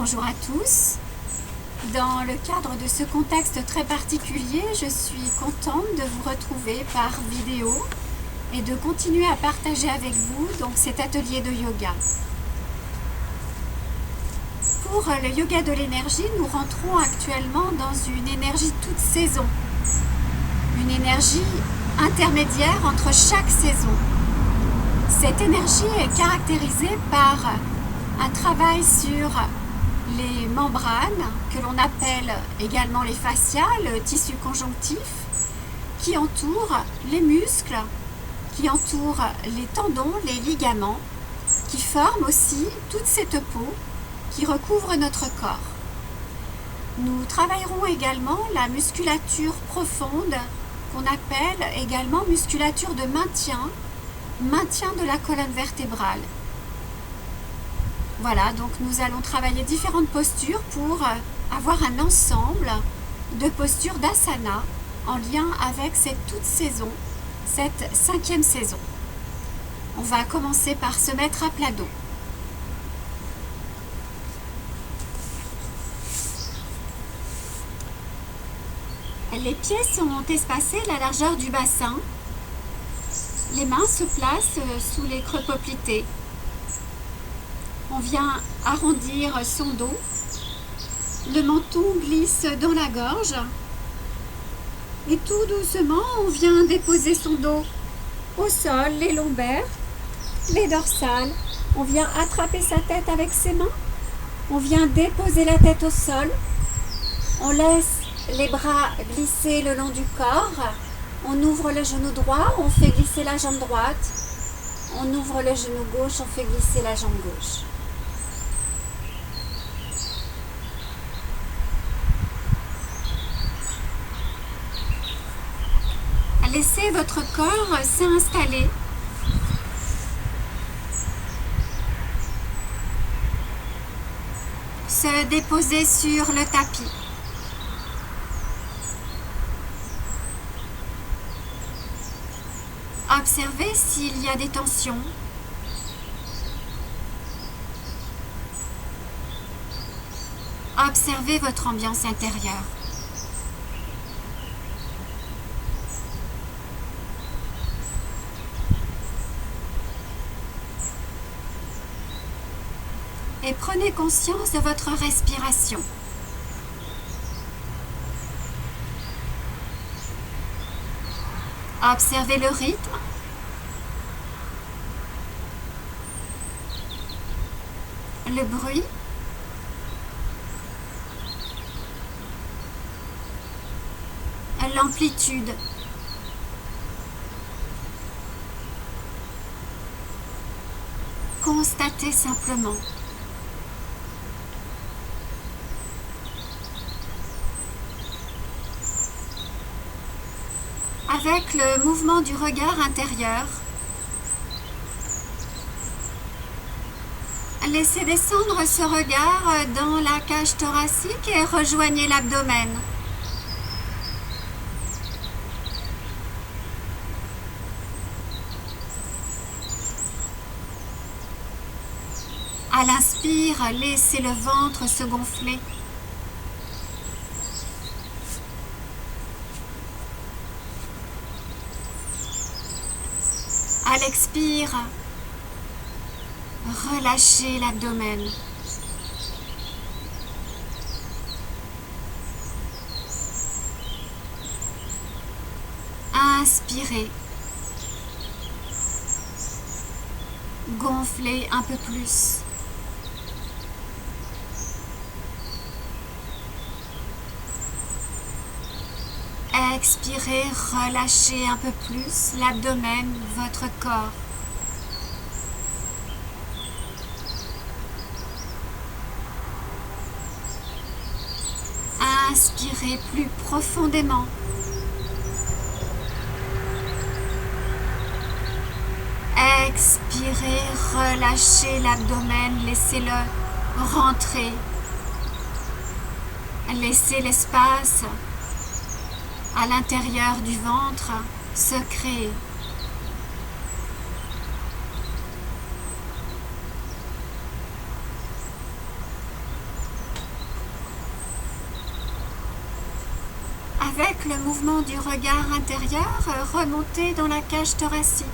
Bonjour à tous. Dans le cadre de ce contexte très particulier, je suis contente de vous retrouver par vidéo et de continuer à partager avec vous donc cet atelier de yoga. Pour le yoga de l'énergie, nous rentrons actuellement dans une énergie toute saison, une énergie intermédiaire entre chaque saison. Cette énergie est caractérisée par un travail sur les membranes, que l'on appelle également les fascias, le tissu conjonctif, qui entoure les muscles, qui entoure les tendons, les ligaments, qui forment aussi toute cette peau qui recouvre notre corps. Nous travaillerons également la musculature profonde, qu'on appelle également musculature de maintien de la colonne vertébrale. Voilà, donc nous allons travailler différentes postures pour avoir un ensemble de postures d'asana en lien avec cette toute saison, cette 5e saison. On va commencer par se mettre à plat dos. Les pieds sont espacés à la largeur du bassin. Les mains se placent sous les creux poplités. On vient arrondir son dos. Le menton glisse dans la gorge. Et tout doucement, on vient déposer son dos au sol, les lombaires, les dorsales. On vient attraper sa tête avec ses mains. On vient déposer la tête au sol. On laisse les bras glisser le long du corps. On ouvre le genou droit, on fait glisser la jambe droite. On ouvre le genou gauche, on fait glisser la jambe gauche. Laissez votre corps s'installer. Se déposer sur le tapis. Observez s'il y a des tensions. Observez votre ambiance intérieure. Et prenez conscience de votre respiration. Observez le rythme. Le bruit. L'amplitude. Constatez simplement. Avec le mouvement du regard intérieur, laissez descendre ce regard dans la cage thoracique et rejoignez l'abdomen. À l'inspire, laissez le ventre se gonfler. À l'expire, relâchez l'abdomen. Inspirez. Gonflez un peu plus. Expirez, relâchez un peu plus l'abdomen, votre corps. Inspirez plus profondément. Expirez, relâchez l'abdomen, laissez-le rentrer. Laissez l'espace à l'intérieur du ventre se créer. avec le mouvement du regard intérieur, remontez dans la cage thoracique.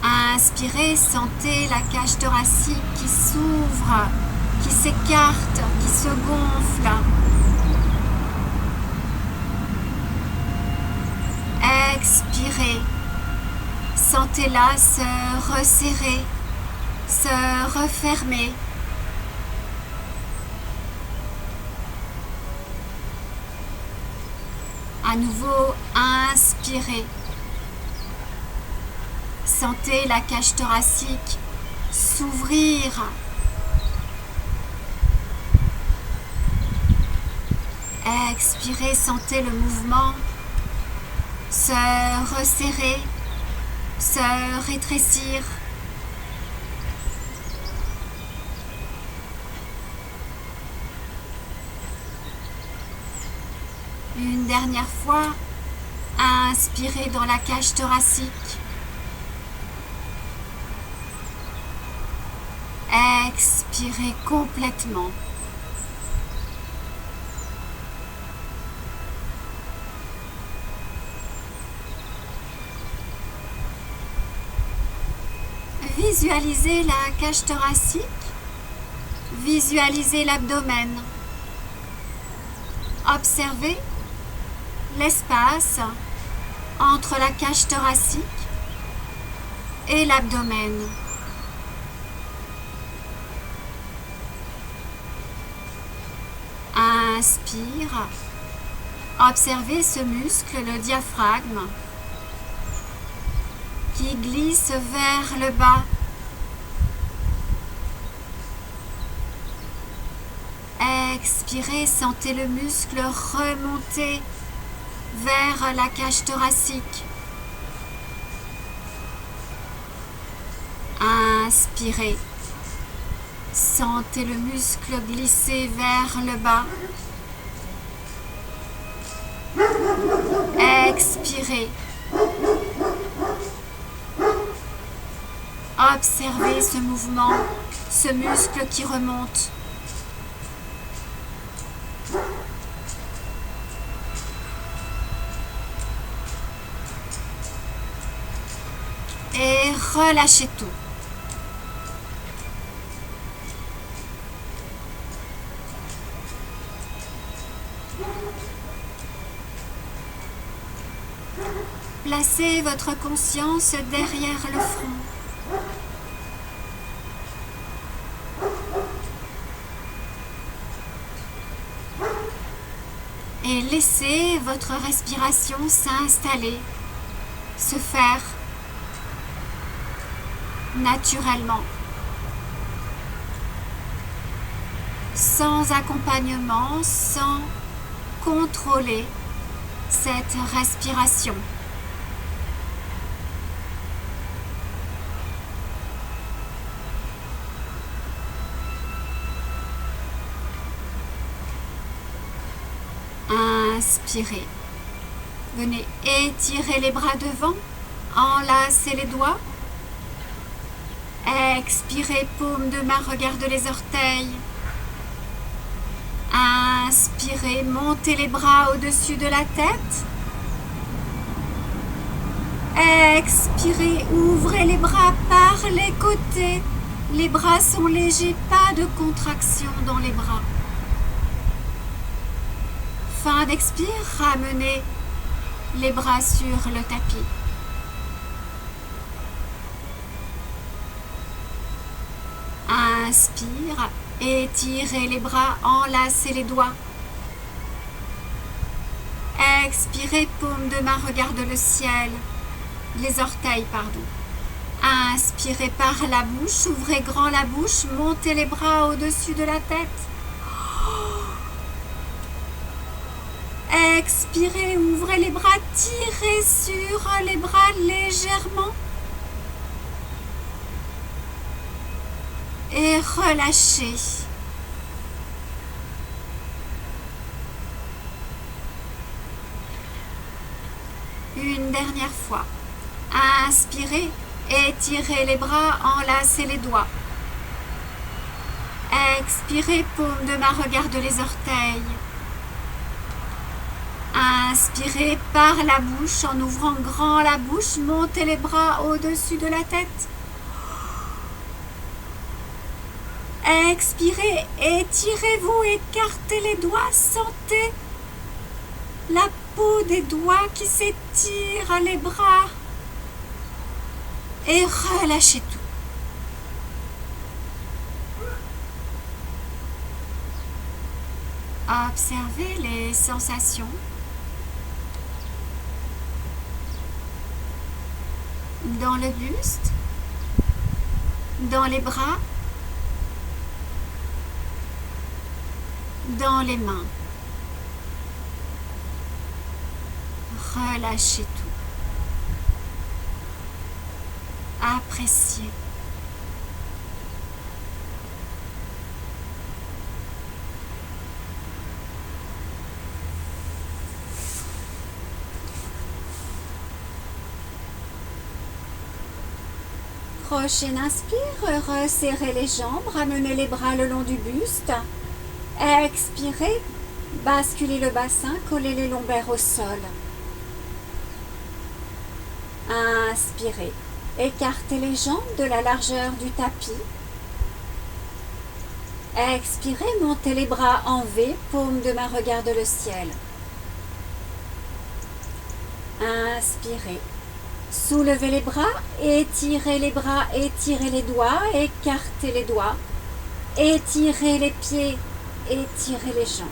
Inspirez, sentez la cage thoracique qui s'ouvre, qui s'écarte, qui se gonfle. Expirez, sentez-la se resserrer, se refermer. À nouveau, inspirez. Sentez la cage thoracique s'ouvrir. Expirez, sentez le mouvement se resserrer, se rétrécir. Une dernière fois, inspirez dans la cage thoracique. Expirez complètement. Visualisez la cage thoracique. Visualisez l'abdomen. Observez l'espace entre la cage thoracique et l'abdomen. Inspire. Observez ce muscle, le diaphragme, qui glisse vers le bas. Expirez, sentez le muscle remonter vers la cage thoracique. Inspirez. Sentez le muscle glisser vers le bas. Expirez. Observez ce mouvement, ce muscle qui remonte. Et relâchez tout. Placez votre conscience derrière le front. Et laissez votre respiration s'installer, se faire naturellement, sans accompagnement, sans contrôler cette respiration. Inspirez. Venez étirer les bras devant, enlacez les doigts. Expirez, paume de main, regarde les orteils. Inspirez, montez les bras au-dessus de la tête. Expirez, ouvrez les bras par les côtés. Les bras sont légers, pas de contraction dans les bras. Fin d'expire, ramenez les bras sur le tapis. Inspire, étirez les bras, enlacez les doigts. Expirez, paume de main, regarde le ciel, les orteils, pardon. Inspirez par la bouche, ouvrez grand la bouche, montez les bras au-dessus de la tête. Expirez, ouvrez les bras, tirez sur les bras légèrement. Et relâchez. Une dernière fois. Inspirez, étirez les bras, enlacez les doigts. Expirez, paume de main, regarde les orteils. Inspirez par la bouche en ouvrant grand la bouche, montez les bras au-dessus de la tête. Expirez, étirez-vous, écartez les doigts, sentez la peau des doigts qui s'étire, les bras. Et relâchez tout. Observez les sensations. Dans le buste, dans les bras, dans les mains. Relâchez tout. Appréciez. Prochaine inspire, resserrez les jambes, ramenez les bras le long du buste. Expirez, basculez le bassin, collez les lombaires au sol. Inspirez, écartez les jambes de la largeur du tapis. Expirez, montez les bras en V, paume de main regarde le ciel. Inspirez. Soulevez les bras, étirez les doigts, écartez les doigts, étirez les pieds, étirez les jambes.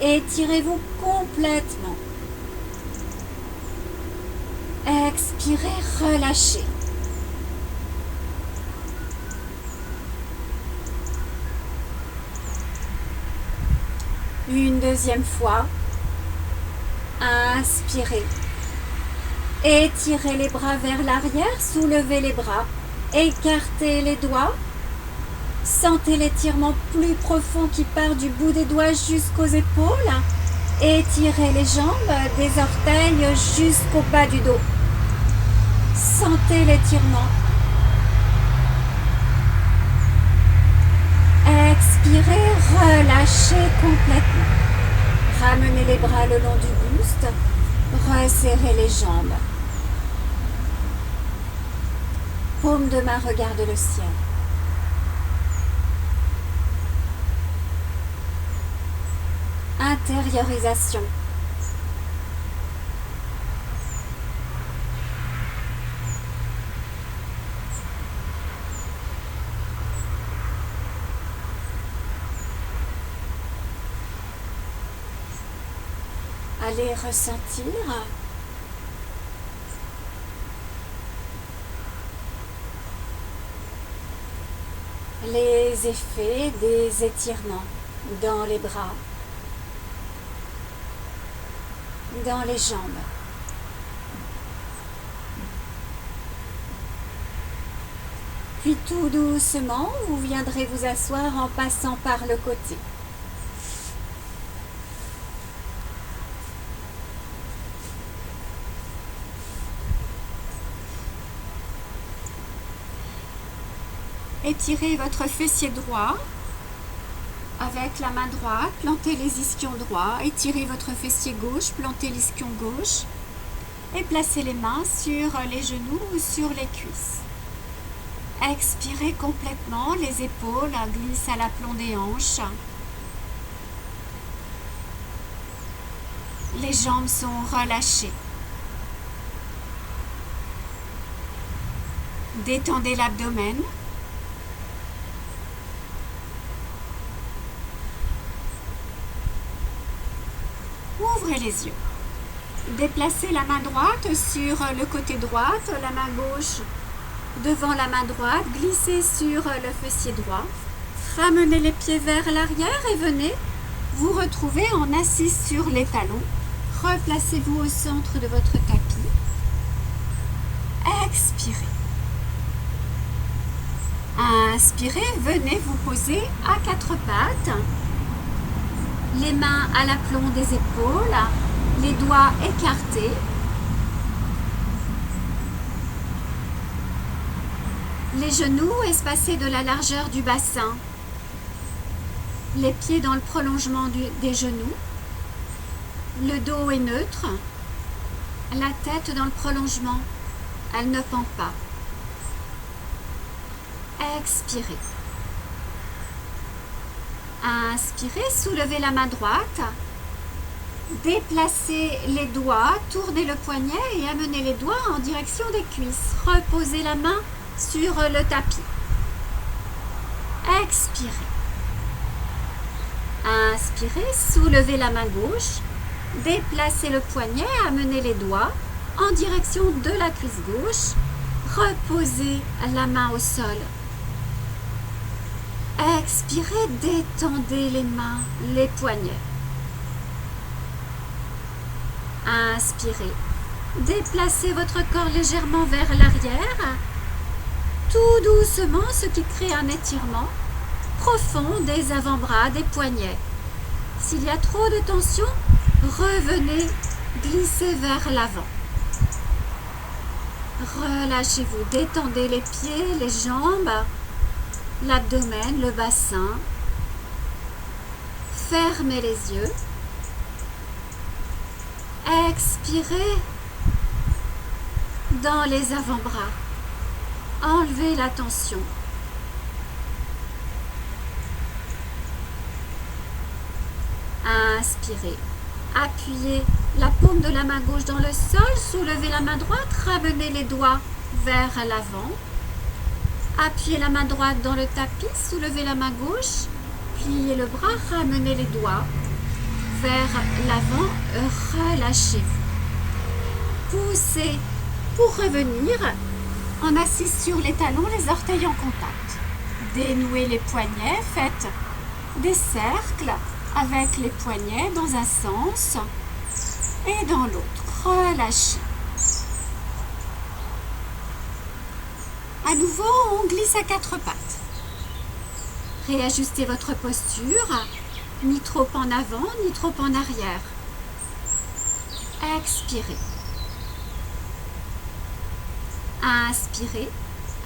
Étirez-vous complètement. Expirez, relâchez. Une deuxième fois. Inspirez. Étirez les bras vers l'arrière, soulevez les bras, écartez les doigts. Sentez l'étirement plus profond qui part du bout des doigts jusqu'aux épaules. Étirez les jambes des orteils jusqu'au bas du dos. Sentez l'étirement. Expirez, relâchez complètement. Ramenez les bras le long du buste. Resserrez les jambes. Paume de main regarde le ciel. Intériorisation. Allez ressentir les effets des étirements dans les bras, dans les jambes. Puis tout doucement, vous viendrez vous asseoir en passant par le côté. Étirez votre fessier droit avec la main droite, plantez les ischions droits, étirez votre fessier gauche, plantez l'ischion gauche et placez les mains sur les genoux ou sur les cuisses. Expirez complètement, les épaules glissent à l'aplomb des hanches. Les jambes sont relâchées. Détendez l'abdomen. Ouvrez les yeux. Déplacez la main droite sur le côté droit, la main gauche devant la main droite, glissez sur le fessier droit. Ramenez les pieds vers l'arrière et venez vous retrouver en assise sur les talons. Replacez-vous au centre de votre tapis. Expirez. Inspirez, venez vous poser à quatre pattes. Les mains à l'aplomb des épaules, les doigts écartés. Les genoux espacés de la largeur du bassin. Les pieds dans le prolongement des genoux. Le dos est neutre. La tête dans le prolongement. Elle ne pend pas. Expirez. Inspirez, soulevez la main droite. Déplacez les doigts, tournez le poignet et amenez les doigts en direction des cuisses. Reposez la main sur le tapis. Expirez. Inspirez, soulevez la main gauche. Déplacez le poignet, amenez les doigts en direction de la cuisse gauche. Reposez la main au sol. Expirez, détendez les mains, les poignets. Inspirez. Déplacez votre corps légèrement vers l'arrière, tout doucement, ce qui crée un étirement profond des avant-bras, des poignets. S'il y a trop de tension, revenez, glissez vers l'avant. Relâchez-vous, détendez les pieds, les jambes, l'abdomen, le bassin. Fermez les yeux. Expirez dans les avant-bras. Enlevez la tension. Inspirez. Appuyez la paume de la main gauche dans le sol. Soulevez la main droite. Ramenez les doigts vers l'avant. Appuyez la main droite dans le tapis. Soulevez la main gauche. Pliez le bras. Ramenez les doigts vers l'avant, relâchez-vous. Poussez pour revenir en assis sur les talons, les orteils en contact. Dénouez les poignets, faites des cercles avec les poignets dans un sens et dans l'autre. Relâchez. À nouveau, on glisse à quatre pattes. Réajustez votre posture. Ni trop en avant, ni trop en arrière. Expirez. Inspirez.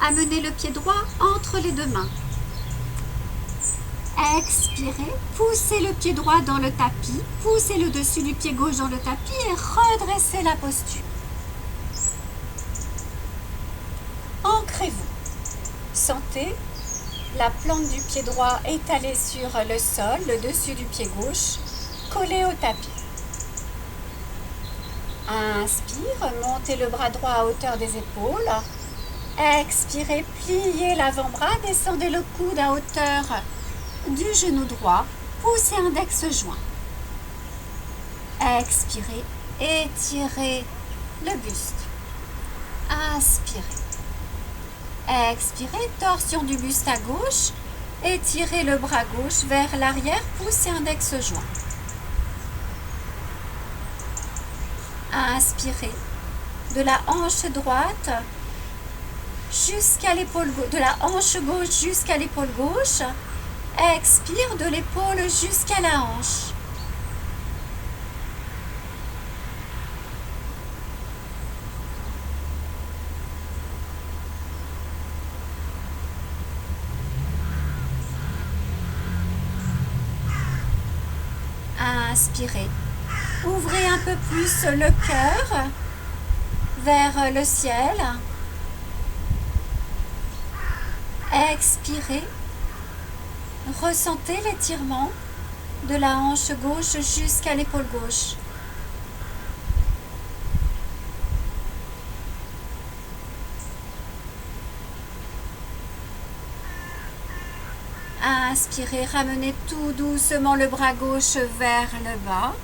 Amenez le pied droit entre les deux mains. Expirez. Poussez le pied droit dans le tapis. Poussez le dessus du pied gauche dans le tapis et redressez la posture. Ancrez-vous. Sentez la plante du pied droit étalée sur le sol, le dessus du pied gauche, collé au tapis. Inspire, montez le bras droit à hauteur des épaules. Expirez, pliez l'avant-bras, descendez le coude à hauteur du genou droit, poussez index joint. Expirez, étirez le buste. Inspirez. Expirez, torsion du buste à gauche, étirez le bras gauche vers l'arrière, poussez index joint. Inspirez, de la hanche droite jusqu'à l'épaule gauche, de la hanche gauche jusqu'à l'épaule gauche. Expire, de l'épaule jusqu'à la hanche. Inspirez. Ouvrez un peu plus le cœur vers le ciel. Expirez. Ressentez l'étirement de la hanche gauche jusqu'à l'épaule gauche. Inspirez, ramenez tout doucement le bras gauche vers le bas.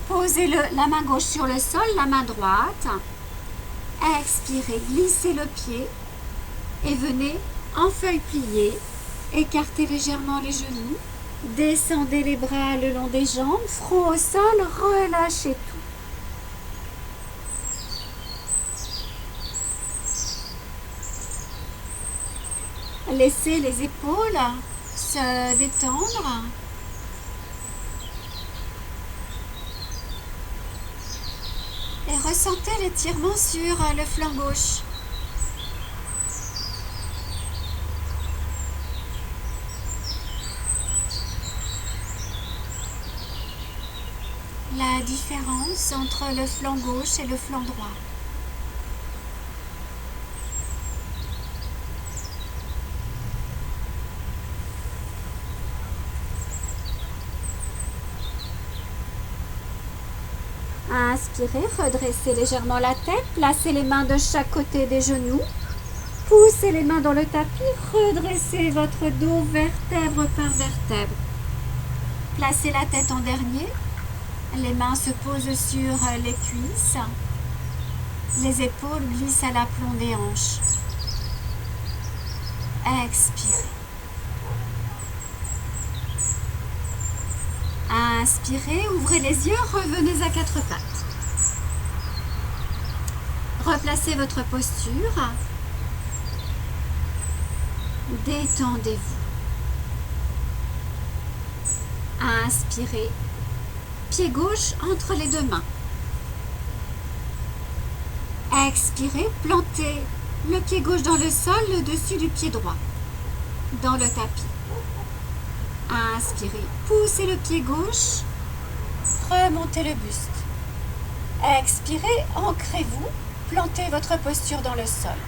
Posez la main gauche sur le sol, la main droite. Expirez, glissez le pied et venez en feuille pliée. Écartez légèrement les genoux. Descendez les bras le long des jambes, front au sol, relâchez tout. Laissez les épaules se détendre. Et ressentez l'étirement sur le flanc gauche. la différence entre le flanc gauche et le flanc droit. Inspirez, redressez légèrement la tête, placez les mains de chaque côté des genoux, poussez les mains dans le tapis, redressez votre dos vertèbre par vertèbre. Placez la tête en dernier, les mains se posent sur les cuisses, les épaules glissent à l'aplomb des hanches. Expirez. Inspirez, ouvrez les yeux, revenez à quatre pattes. Replacez votre posture. Détendez-vous. Inspirez. Pied gauche entre les deux mains. Expirez, plantez le pied gauche dans le sol, le dessus du pied droit, dans le tapis. Inspirez, poussez le pied gauche, remontez le buste. Expirez, ancrez-vous, plantez votre posture dans le sol.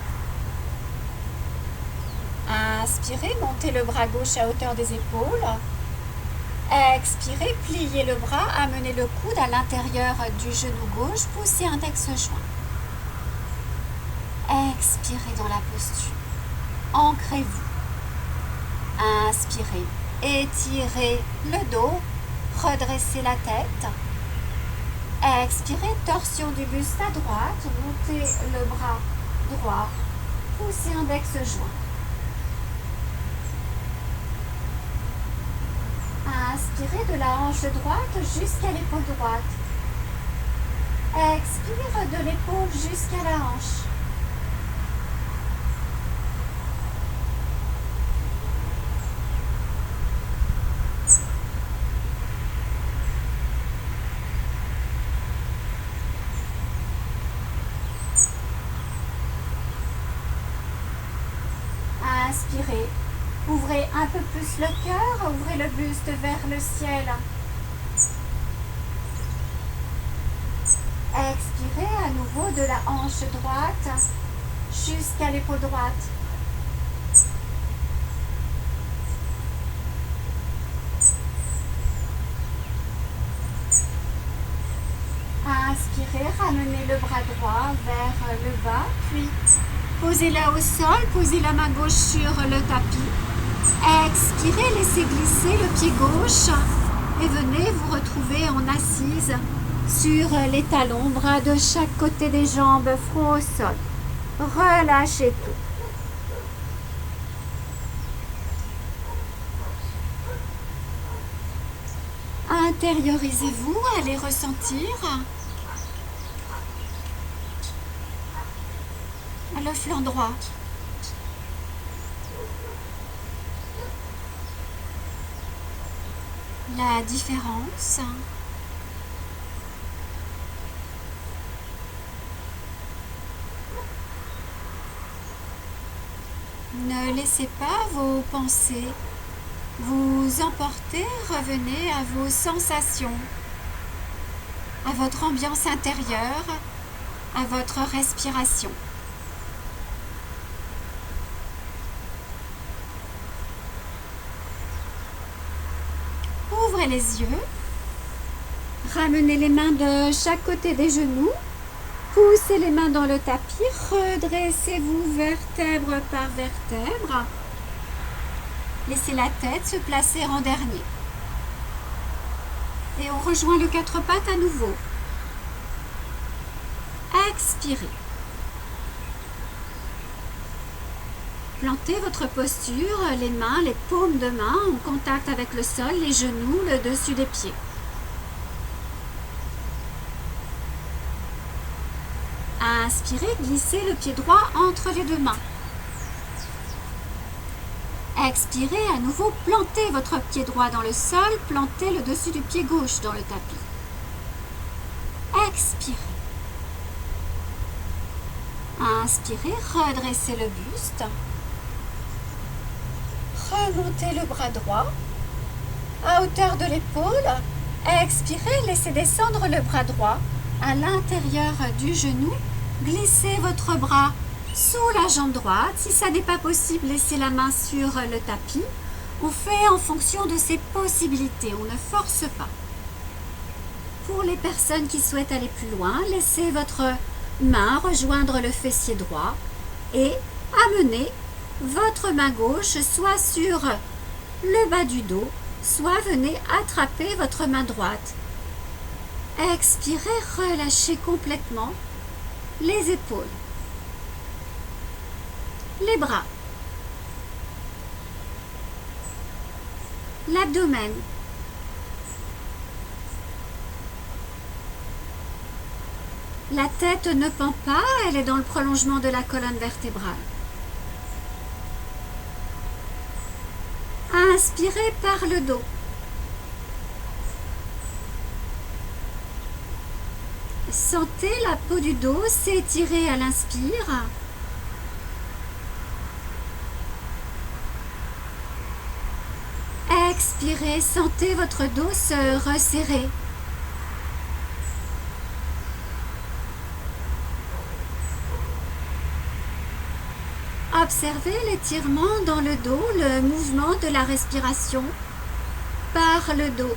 Inspirez, montez le bras gauche à hauteur des épaules. Expirez, pliez le bras, amenez le coude à l'intérieur du genou gauche, poussez index joint. Expirez dans la posture. Ancrez-vous. Inspirez, étirez le dos, redressez la tête. Expirez, torsion du buste à droite, montez le bras droit, poussez index joint. Inspirez de la hanche droite jusqu'à l'épaule droite. Expire de l'épaule jusqu'à la hanche. Inspirez. Ouvrez un peu plus le cœur, ouvrez le buste vers le ciel. Expirez à nouveau de la hanche droite jusqu'à l'épaule droite. Inspirez, ramenez le bras droit vers le bas, puis posez-la au sol, posez la main gauche sur le tapis. Expirez, laissez glisser le pied gauche et venez vous retrouver en assise sur les talons, bras de chaque côté des jambes, front au sol. Relâchez tout. Intériorisez-vous, allez ressentir le flanc droit. La différence. Ne laissez pas vos pensées vous emporter, revenez à vos sensations, à votre ambiance intérieure, à votre respiration. Ouvrez les yeux, ramenez les mains de chaque côté des genoux, poussez les mains dans le tapis, redressez-vous vertèbre par vertèbre. Laissez la tête se placer en dernier. Et on rejoint le quatre pattes à nouveau. Expirez. Plantez votre posture, les mains, les paumes de main en contact avec le sol, les genoux, le dessus des pieds. Inspirez, glissez le pied droit entre les deux mains. Expirez, à nouveau, plantez votre pied droit dans le sol, plantez le dessus du pied gauche dans le tapis. Expirez. Inspirez, redressez le buste. Remontez le bras droit à hauteur de l'épaule. Expirez, laissez descendre le bras droit à l'intérieur du genou. Glissez votre bras sous la jambe droite. Si ça n'est pas possible, laissez la main sur le tapis. On fait en fonction de ses possibilités, on ne force pas. Pour les personnes qui souhaitent aller plus loin, laissez votre main rejoindre le fessier droit et amenez votre main gauche soit sur le bas du dos, soit venez attraper votre main droite. Expirez, relâchez complètement les épaules, les bras, l'abdomen, la tête ne pend pas, elle est dans le prolongement de la colonne vertébrale. Inspirez par le dos. Sentez la peau du dos s'étirer à l'inspire. Expirez, sentez votre dos se resserrer. Observez l'étirement dans le dos, le mouvement de la respiration par le dos.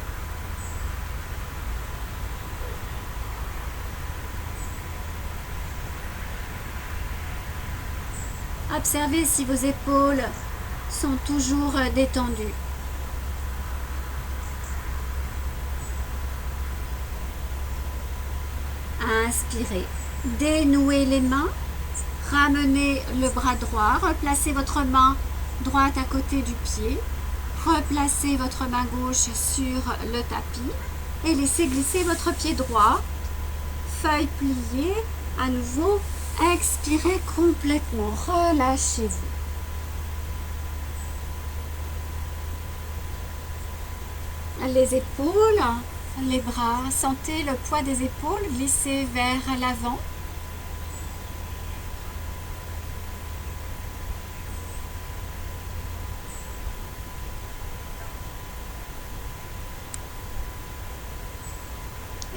Observez si vos épaules sont toujours détendues. Inspirez, dénouez les mains. Ramenez le bras droit, replacez votre main droite à côté du pied, replacez votre main gauche sur le tapis et laissez glisser votre pied droit, feuille pliée, à nouveau, expirez complètement, relâchez-vous. Les épaules, les bras, sentez le poids des épaules glisser vers l'avant.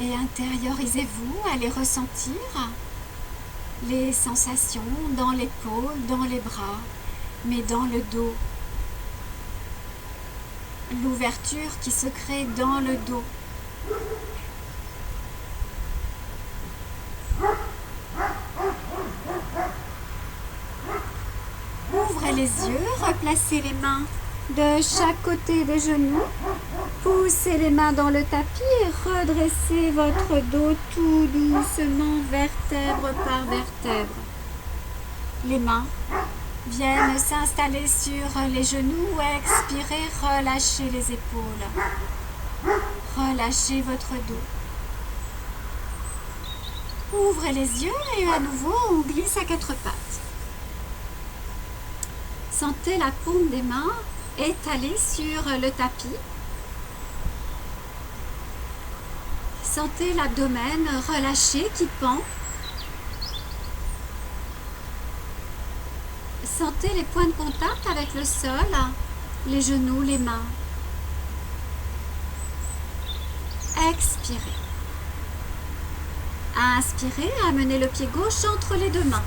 Et intériorisez-vous, allez ressentir les sensations dans l'épaule, dans les bras, mais dans le dos. L'ouverture qui se crée dans le dos. Ouvrez les yeux, replacez les mains de chaque côté des genoux. Poussez les mains dans le tapis et redressez votre dos tout doucement, vertèbre par vertèbre. Les mains viennent s'installer sur les genoux. Expirez, relâchez les épaules. Relâchez votre dos. Ouvrez les yeux et à nouveau on glisse à quatre pattes. Sentez la paume des mains étalée sur le tapis. Sentez l'abdomen relâché qui pend. Sentez les points de contact avec le sol, les genoux, les mains. Expirez. Inspirez, amenez le pied gauche entre les deux mains.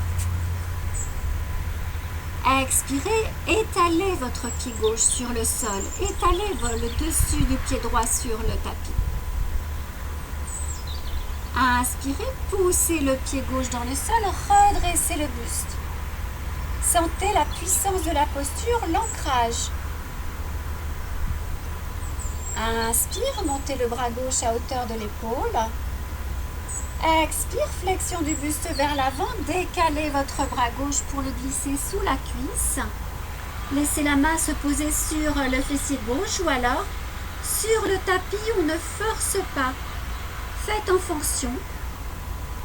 Expirez, étalez votre pied gauche sur le sol. Étalez le dessus du pied droit sur le tapis. Inspirez, poussez le pied gauche dans le sol, redressez le buste. Sentez la puissance de la posture, l'ancrage. Inspire, montez le bras gauche à hauteur de l'épaule. Expire, flexion du buste vers l'avant, décalez votre bras gauche pour le glisser sous la cuisse. Laissez la main se poser sur le fessier gauche ou alors sur le tapis, on ne force pas. Faites en fonction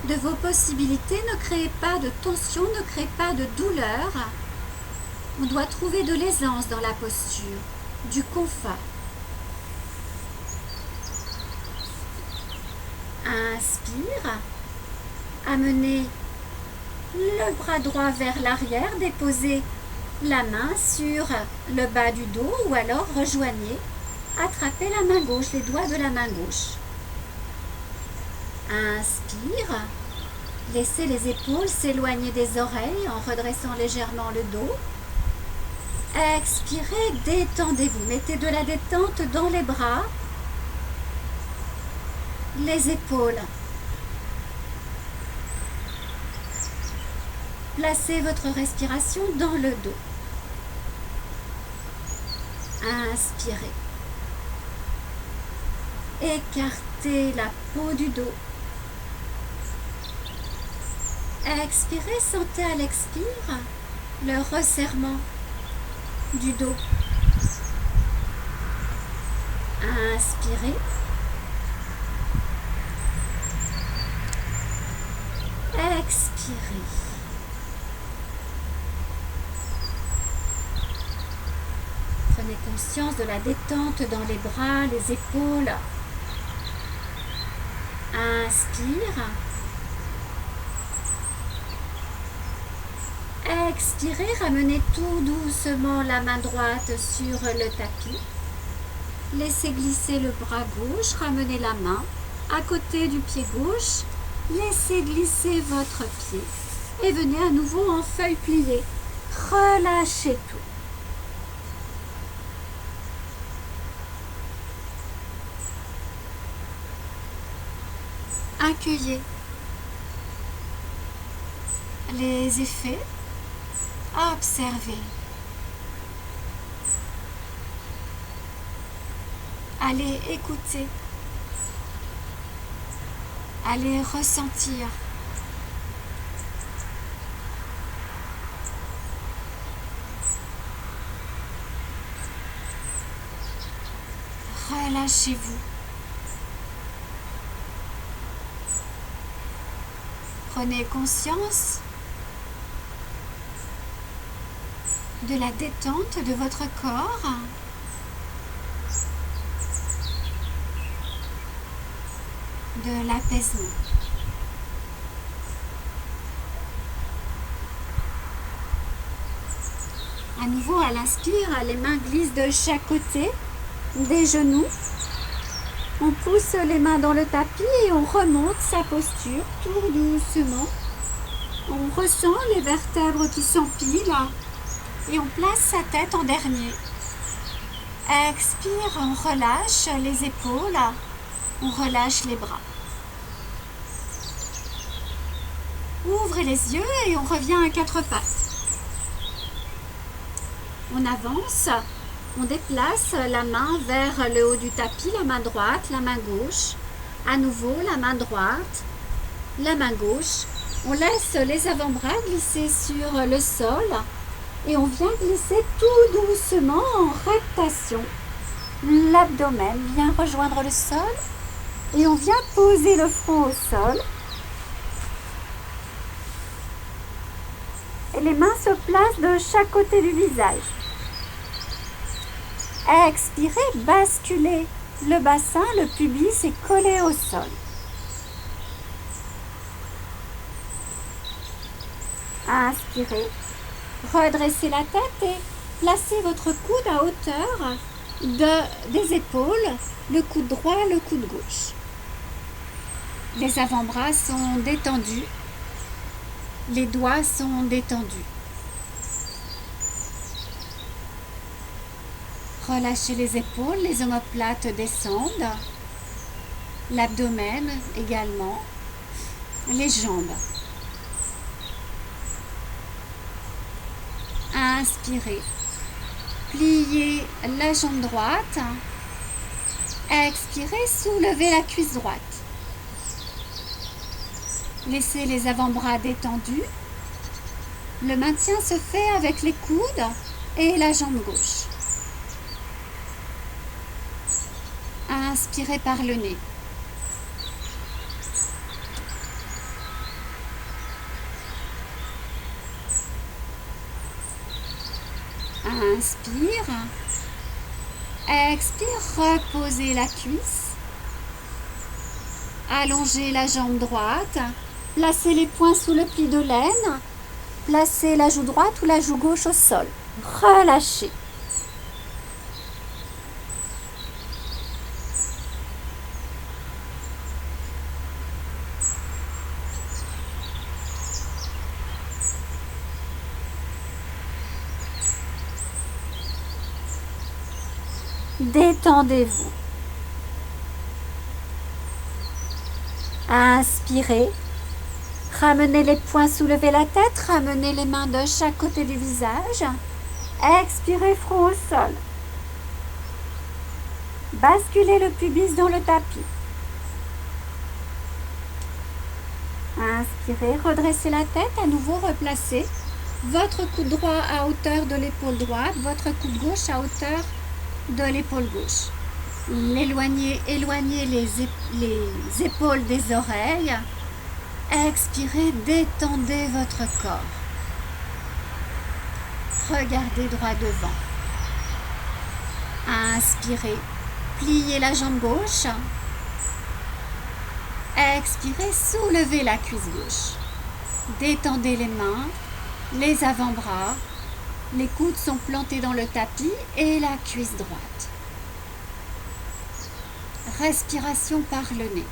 de vos possibilités, ne créez pas de tension, ne créez pas de douleur. On doit trouver de l'aisance dans la posture, du confort. Inspire, amenez le bras droit vers l'arrière, déposez la main sur le bas du dos ou alors rejoignez Attrapez la main gauche, les doigts de la main gauche. Inspire. Laissez les épaules s'éloigner des oreilles en redressant légèrement le dos. Expirez, détendez-vous. Mettez de la détente dans les bras, les épaules. Placez votre respiration dans le dos. Inspirez. Écartez la peau du dos. Expirez, sentez à l'expire le resserrement du dos. Inspirez. Expirez. Prenez conscience de la détente dans les bras, les épaules. Inspire. Expirez, ramenez tout doucement la main droite sur le tapis. Laissez glisser le bras gauche, ramenez la main à côté du pied gauche. Laissez glisser votre pied et venez à nouveau en feuille pliée. Relâchez tout. Accueillez les effets. Observez. Allez écouter. Allez ressentir. Relâchez-vous. Prenez conscience de la détente de votre corps. De l'apaisement. À nouveau, à l'inspire, les mains glissent de chaque côté des genoux. On pousse les mains dans le tapis et on remonte sa posture tout doucement. On ressent les vertèbres qui s'empilent et on place sa tête en dernier. Expire, on relâche les épaules, on relâche les bras. Ouvrez les yeux et on revient à quatre pattes. On avance, on déplace la main vers le haut du tapis, la main droite, la main gauche. À nouveau, la main droite, la main gauche. On laisse les avant-bras glisser sur le sol et on vient glisser tout doucement en reptation. L'abdomen vient rejoindre le sol et on vient poser le front au sol. Et les mains se placent de chaque côté du visage. Expirez, basculez le bassin, le pubis est collé au sol. Inspirez, redressez la tête et placez votre coude à hauteur des épaules, le coude droit, le coude gauche. Les avant-bras sont détendus, les doigts sont détendus. Relâchez les épaules, les omoplates descendent, l'abdomen également, les jambes. Inspirez, pliez la jambe droite, expirez, soulevez la cuisse droite. Laissez les avant-bras détendus. Le maintien se fait avec les coudes et la jambe gauche. Inspirez par le nez. Inspire. Expire, reposez la cuisse. Allongez la jambe droite. Placez les poings sous le pli de laine. Placez la joue droite ou la joue gauche au sol. Relâchez. Détendez-vous. Inspirez. Ramenez les poings, soulevez la tête, ramenez les mains de chaque côté du visage. Expirez, front au sol. Basculez le pubis dans le tapis. Inspirez, redressez la tête, à nouveau replacez votre coude droit à hauteur de l'épaule droite, votre coude gauche à hauteur de l'épaule gauche. Éloignez les épaules des oreilles. Expirez, détendez votre corps. Regardez droit devant. Inspirez, pliez la jambe gauche. Expirez, soulevez la cuisse gauche. Détendez les mains, les avant-bras. Les coudes sont plantés dans le tapis et la cuisse droite. Respiration par le nez.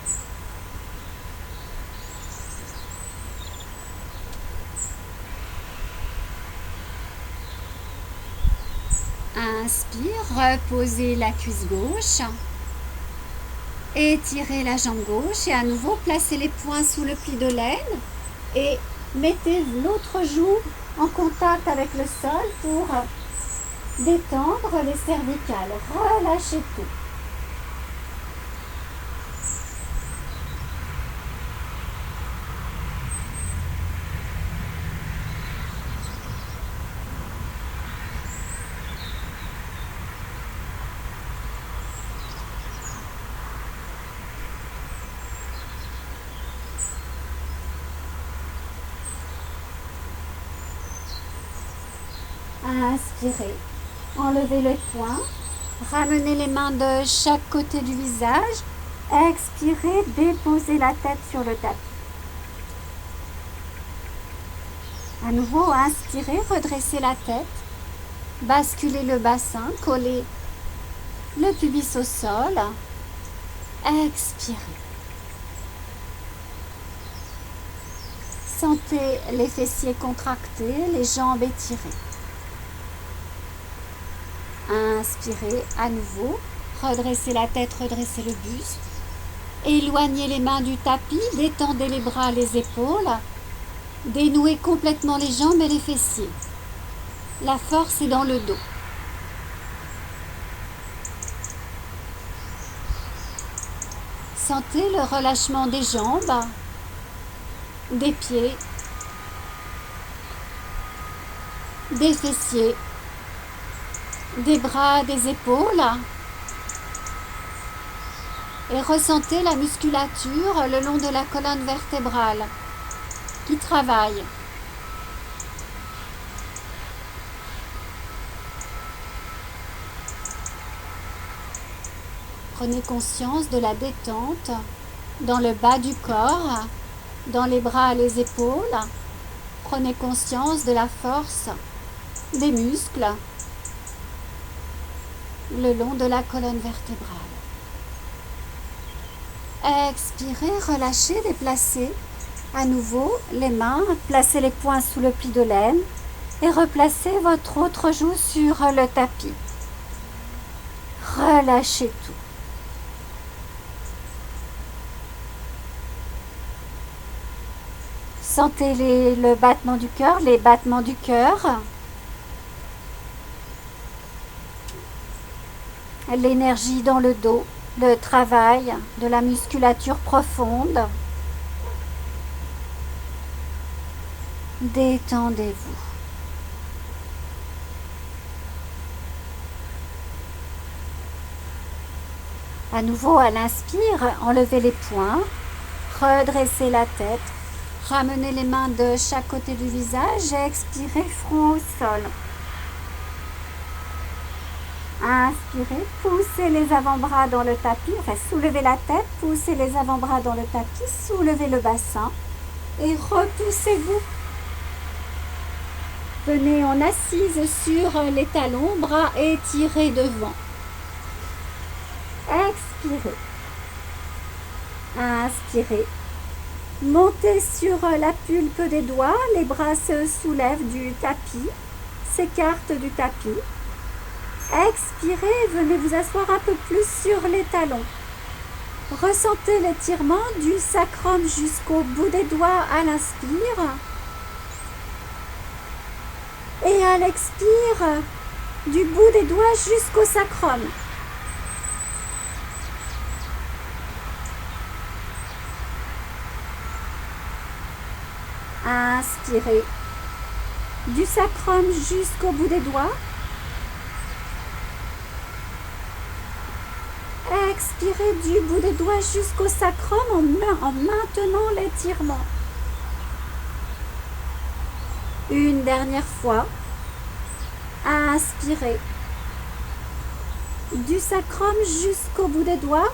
Inspire, reposez la cuisse gauche. Étirez la jambe gauche et à nouveau placez les poings sous le pli de l'aine et mettez l'autre joue en contact avec le sol pour détendre les cervicales. Relâchez tout. Inspirez, enlevez les poings, ramenez les mains de chaque côté du visage. Expirez, déposez la tête sur le tapis. À nouveau, inspirez, redressez la tête, basculez le bassin, collez le pubis au sol. Expirez. Sentez les fessiers contractés, les jambes étirées. Inspirez à nouveau, redressez la tête, redressez le buste. Éloignez les mains du tapis, détendez les bras, les épaules. Dénouez complètement les jambes et les fessiers. La force est dans le dos. Sentez le relâchement des jambes, des pieds, des fessiers, des bras, des épaules. Et ressentez la musculature le long de la colonne vertébrale qui travaille. Prenez conscience de la détente dans le bas du corps, dans les bras et les épaules. Prenez conscience de la force des muscles le long de la colonne vertébrale. Expirez, relâchez, déplacez à nouveau les mains, placez les poings sous le pli de l'aine et replacez votre autre joue sur le tapis. Relâchez tout. Sentez le battement du cœur, les battements du cœur. L'énergie dans le dos, le travail de la musculature profonde. Détendez-vous. À nouveau, à l'inspire, enlevez les poings, redressez la tête, ramenez les mains de chaque côté du visage et expirez, front au sol. Inspirez, poussez les avant-bras dans le tapis, enfin soulevez la tête, poussez les avant-bras dans le tapis, soulevez le bassin et repoussez-vous. Venez en assise sur les talons, bras étirés devant. Expirez. Inspirez. Montez sur la pulpe des doigts, les bras se soulèvent du tapis, s'écartent du tapis. Expirez, venez vous asseoir un peu plus sur les talons. Ressentez l'étirement du sacrum jusqu'au bout des doigts à l'inspire. Et à l'expire, du bout des doigts jusqu'au sacrum. Inspirez du sacrum jusqu'au bout des doigts. Expirez du bout des doigts jusqu'au sacrum en maintenant l'étirement. Une dernière fois. Inspirez du sacrum jusqu'au bout des doigts.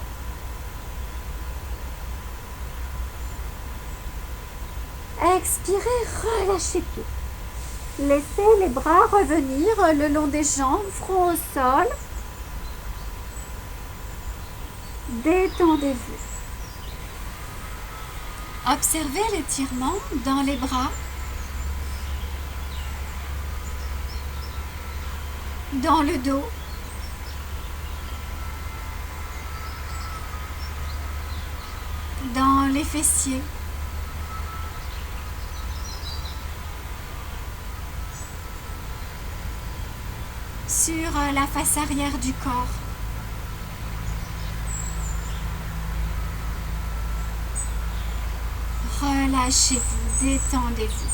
Expirez, relâchez tout. Laissez les bras revenir le long des jambes, front au sol. Détendez-vous. Observez l'étirement dans les bras, dans le dos, dans les fessiers. Sur la face arrière du corps. Relâchez-vous, détendez-vous.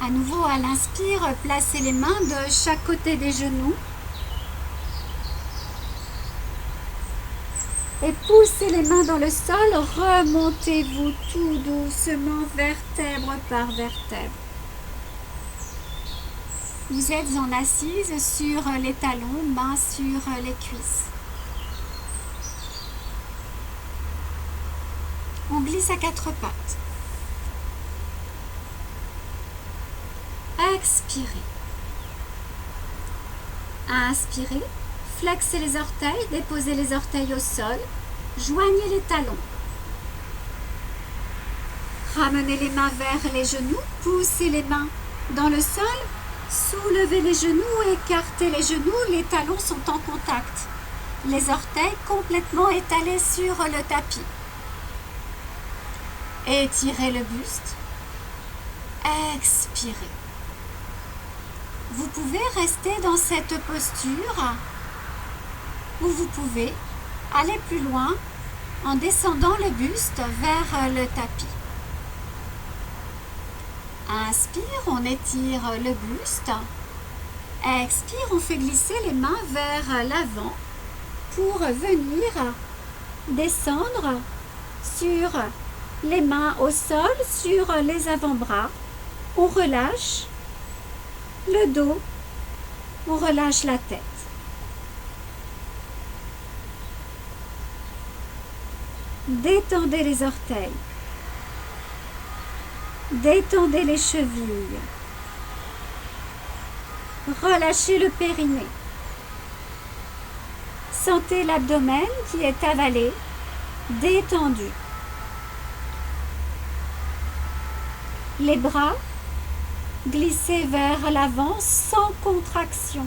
À nouveau, à l'inspire, placez les mains de chaque côté des genoux. Et poussez les mains dans le sol, remontez-vous tout doucement, vertèbre par vertèbre. Vous êtes en assise sur les talons, mains sur les cuisses. On glisse à quatre pattes. Expirez. Inspirez. Flexez les orteils, déposez les orteils au sol, joignez les talons. Ramenez les mains vers les genoux, poussez les mains dans le sol, soulevez les genoux, écartez les genoux, les talons sont en contact. Les orteils complètement étalés sur le tapis. Étirez le buste. Expirez. Vous pouvez rester dans cette posture ou vous pouvez aller plus loin en descendant le buste vers le tapis. Inspire, on étire le buste. Expire, on fait glisser les mains vers l'avant pour venir descendre sur les mains au sol, sur les avant-bras. On relâche le dos, on relâche la tête. Détendez les orteils. Détendez les chevilles. Relâchez le périnée. Sentez l'abdomen qui est avalé, détendu. Les bras glissez vers l'avant sans contraction.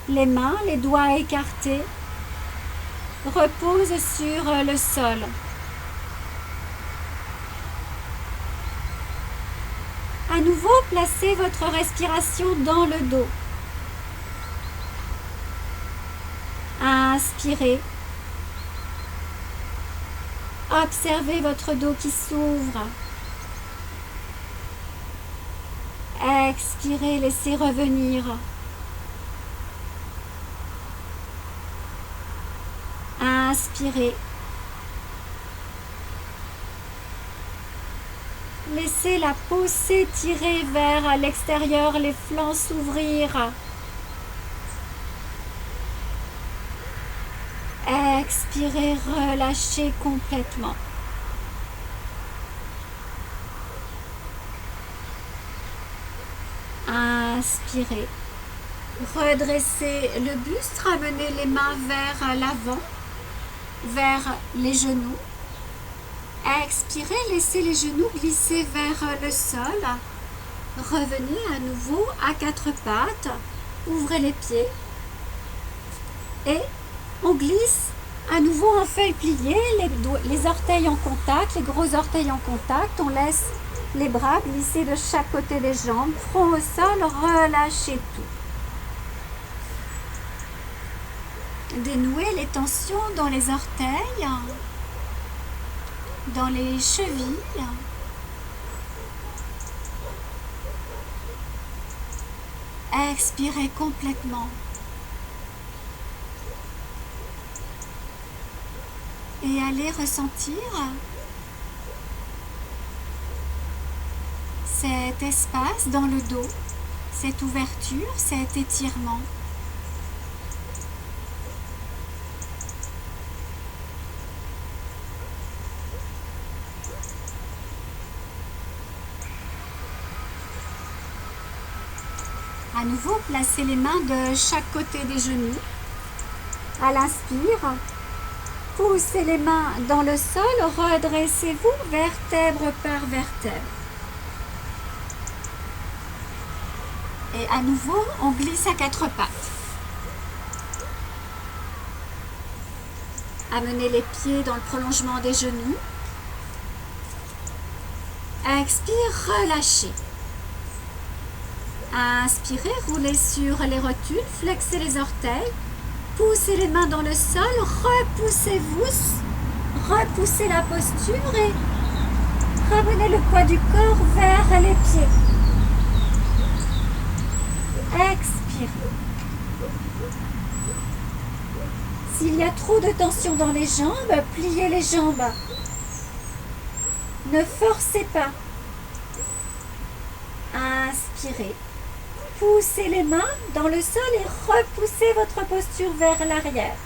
Les mains, les doigts écartés, reposent sur le sol. À nouveau, placez votre respiration dans le dos. Inspirez. Observez votre dos qui s'ouvre. Expirez, laissez revenir. Inspirez. Laissez la peau s'étirer vers l'extérieur, les flancs s'ouvrir. Expirez, relâchez complètement. Inspirez. Redressez le buste, ramenez les mains vers l'avant, vers les genoux. Expirez, laissez les genoux glisser vers le sol. Revenez à nouveau à quatre pattes. Ouvrez les pieds. Et on glisse à nouveau en feuille pliée, les orteils en contact, les gros orteils en contact. On laisse les bras glisser de chaque côté des jambes. Front au sol, relâchez tout. Dénouez les tensions dans les orteils, dans les chevilles. Expirez complètement. Et allez ressentir cet espace dans le dos, cette ouverture, cet étirement. À nouveau, placez les mains de chaque côté des genoux. À l'inspire, poussez les mains dans le sol, redressez-vous vertèbre par vertèbre. Et à nouveau, on glisse à quatre pattes. Amenez les pieds dans le prolongement des genoux. Expire, relâchez. Inspirez, roulez sur les rotules, flexez les orteils, poussez les mains dans le sol, repoussez-vous, repoussez la posture et ramenez le poids du corps vers les pieds. Expirez. S'il y a trop de tension dans les jambes, pliez les jambes. Ne forcez pas. Inspirez. Poussez les mains dans le sol et repoussez votre posture vers l'arrière.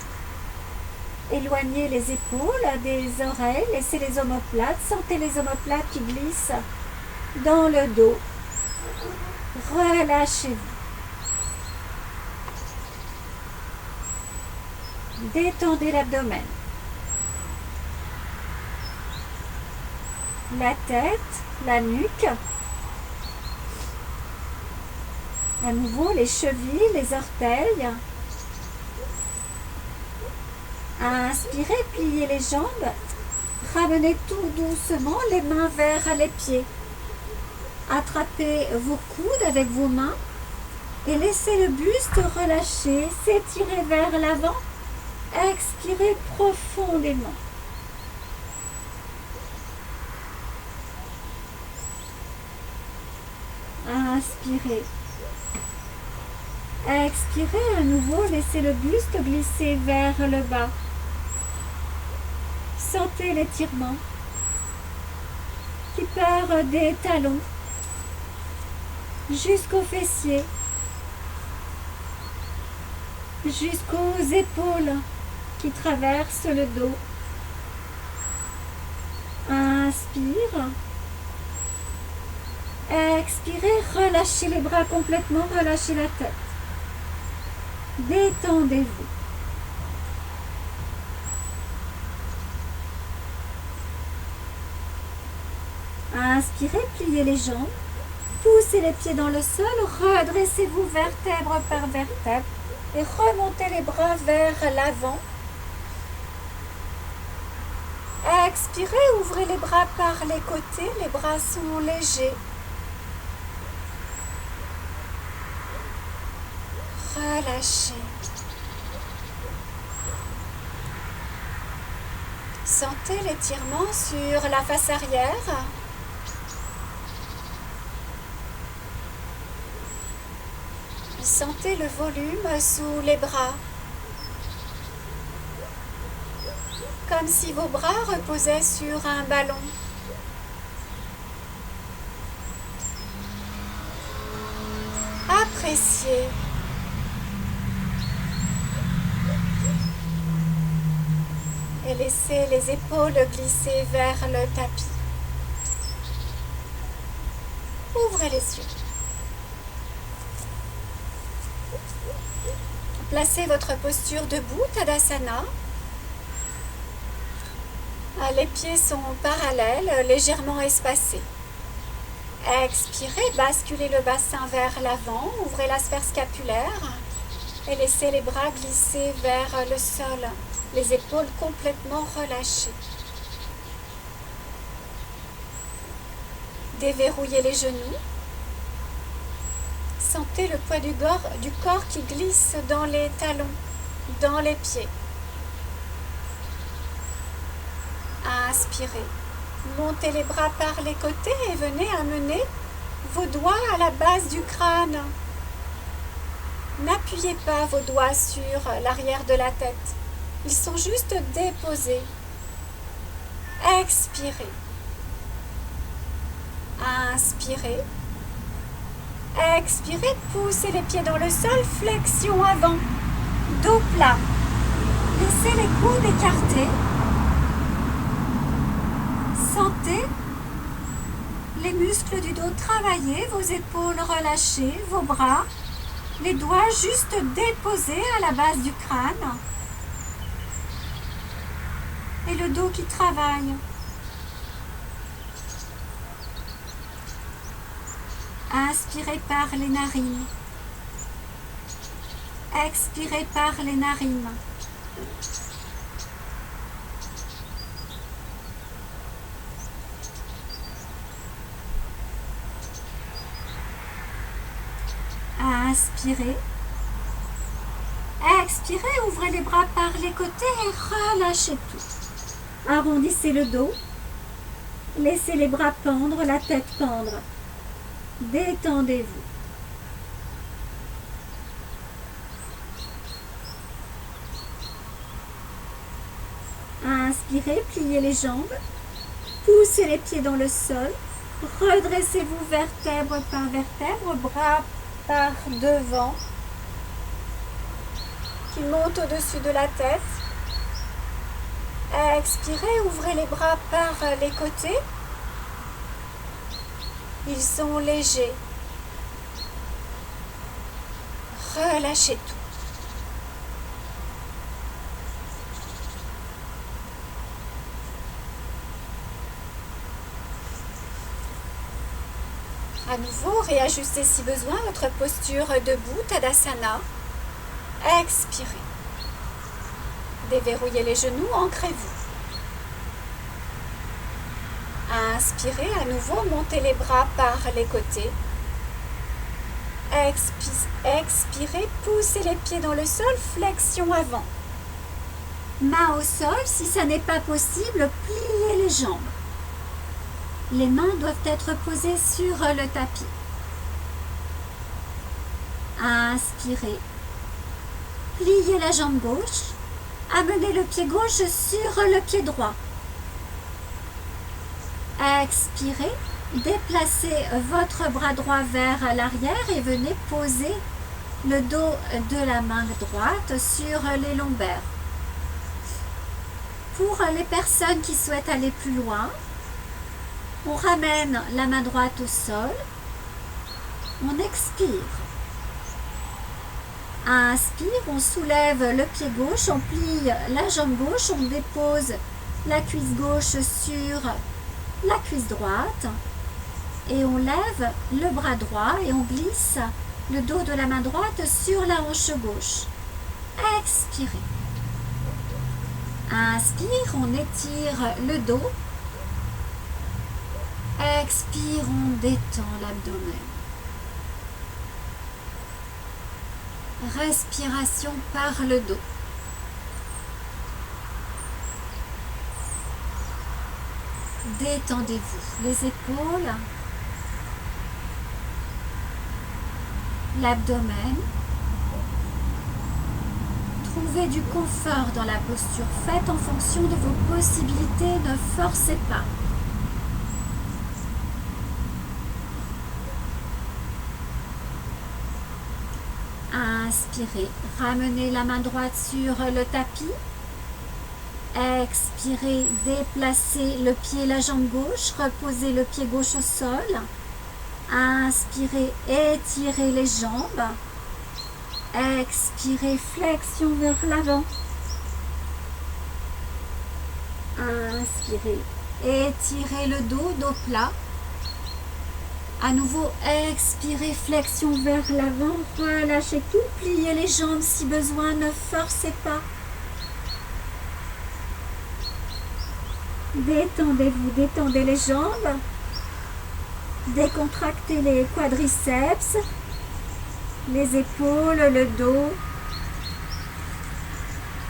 Éloignez les épaules des oreilles, laissez les omoplates, sentez les omoplates qui glissent dans le dos. Relâchez-vous. Détendez l'abdomen. La tête, la nuque. À nouveau, les chevilles, les orteils. Inspirez, pliez les jambes. Ramenez tout doucement les mains vers les pieds. Attrapez vos coudes avec vos mains et laissez le buste relâcher, s'étirer vers l'avant. Expirez profondément. Inspirez. Expirez à nouveau, laissez le buste glisser vers le bas. Sentez l'étirement qui part des talons jusqu'aux fessiers, jusqu'aux épaules qui traversent le dos. Inspire. Expirez, relâchez les bras complètement, relâchez la tête. Détendez-vous. Inspirez, pliez les jambes, poussez les pieds dans le sol, redressez-vous vertèbre par vertèbre et remontez les bras vers l'avant. Expirez, ouvrez les bras par les côtés, les bras sont légers. Relâchez. Sentez l'étirement sur la face arrière. Sentez le volume sous les bras. Comme si vos bras reposaient sur un ballon. Appréciez. Et laissez les épaules glisser vers le tapis. Ouvrez les yeux. Placez votre posture debout, Tadasana. Les pieds sont parallèles, légèrement espacés. Expirez, basculez le bassin vers l'avant, ouvrez la sphère scapulaire et laissez les bras glisser vers le sol, les épaules complètement relâchées. Déverrouillez les genoux. Sentez le poids du corps qui glisse dans les talons, dans les pieds. Inspirez. Montez les bras par les côtés et venez amener vos doigts à la base du crâne. N'appuyez pas vos doigts sur l'arrière de la tête. Ils sont juste déposés. Expirez. Inspirez. Expirez, poussez les pieds dans le sol, flexion avant. Dos plat. Laissez les coudes écartés. Sentez les muscles du dos travailler, vos épaules relâchées, vos bras, les doigts juste déposés à la base du crâne et le dos qui travaille. Inspirez par les narines. Expirez par les narines. Inspirez. Expirez, ouvrez les bras par les côtés et relâchez tout. Arrondissez le dos. Laissez les bras pendre, la tête pendre. Détendez-vous. Inspirez, pliez les jambes. Poussez les pieds dans le sol. Redressez-vous vertèbre par vertèbre, bras par devant qui monte au-dessus de la tête. Expirez, ouvrez les bras par les côtés. Ils sont légers. Relâchez tout. À nouveau, réajustez si besoin votre posture debout, Tadasana. Expirez. Déverrouillez les genoux, ancrez-vous. Inspirez, à nouveau, montez les bras par les côtés. Expirez, poussez les pieds dans le sol, flexion avant. Main au sol, si ça n'est pas possible, pliez les jambes. Les mains doivent être posées sur le tapis. Inspirez. Pliez la jambe gauche. Amenez le pied gauche sur le pied droit. Expirez. Déplacez votre bras droit vers l'arrière et venez poser le dos de la main droite sur les lombaires. Pour les personnes qui souhaitent aller plus loin, on ramène la main droite au sol. On expire. Inspire, on soulève le pied gauche, on plie la jambe gauche, on dépose la cuisse gauche sur la cuisse droite et on lève le bras droit et on glisse le dos de la main droite sur la hanche gauche. Expirez. Inspire, on étire le dos. Expire, on détend l'abdomen. Respiration par le dos. Détendez-vous les épaules, l'abdomen. Trouvez du confort dans la posture. Faites en fonction de vos possibilités, ne forcez pas. Inspirez, ramenez la main droite sur le tapis. Expirez, déplacez le pied et la jambe gauche, reposez le pied gauche au sol. Inspirez, étirez les jambes. Expirez, flexion vers l'avant. Inspirez. Étirez le dos plat. À nouveau, expirez, flexion vers l'avant. Relâchez tout. Pliez les jambes si besoin. Ne forcez pas. Détendez-vous, détendez les jambes. Décontractez les quadriceps, les épaules, le dos,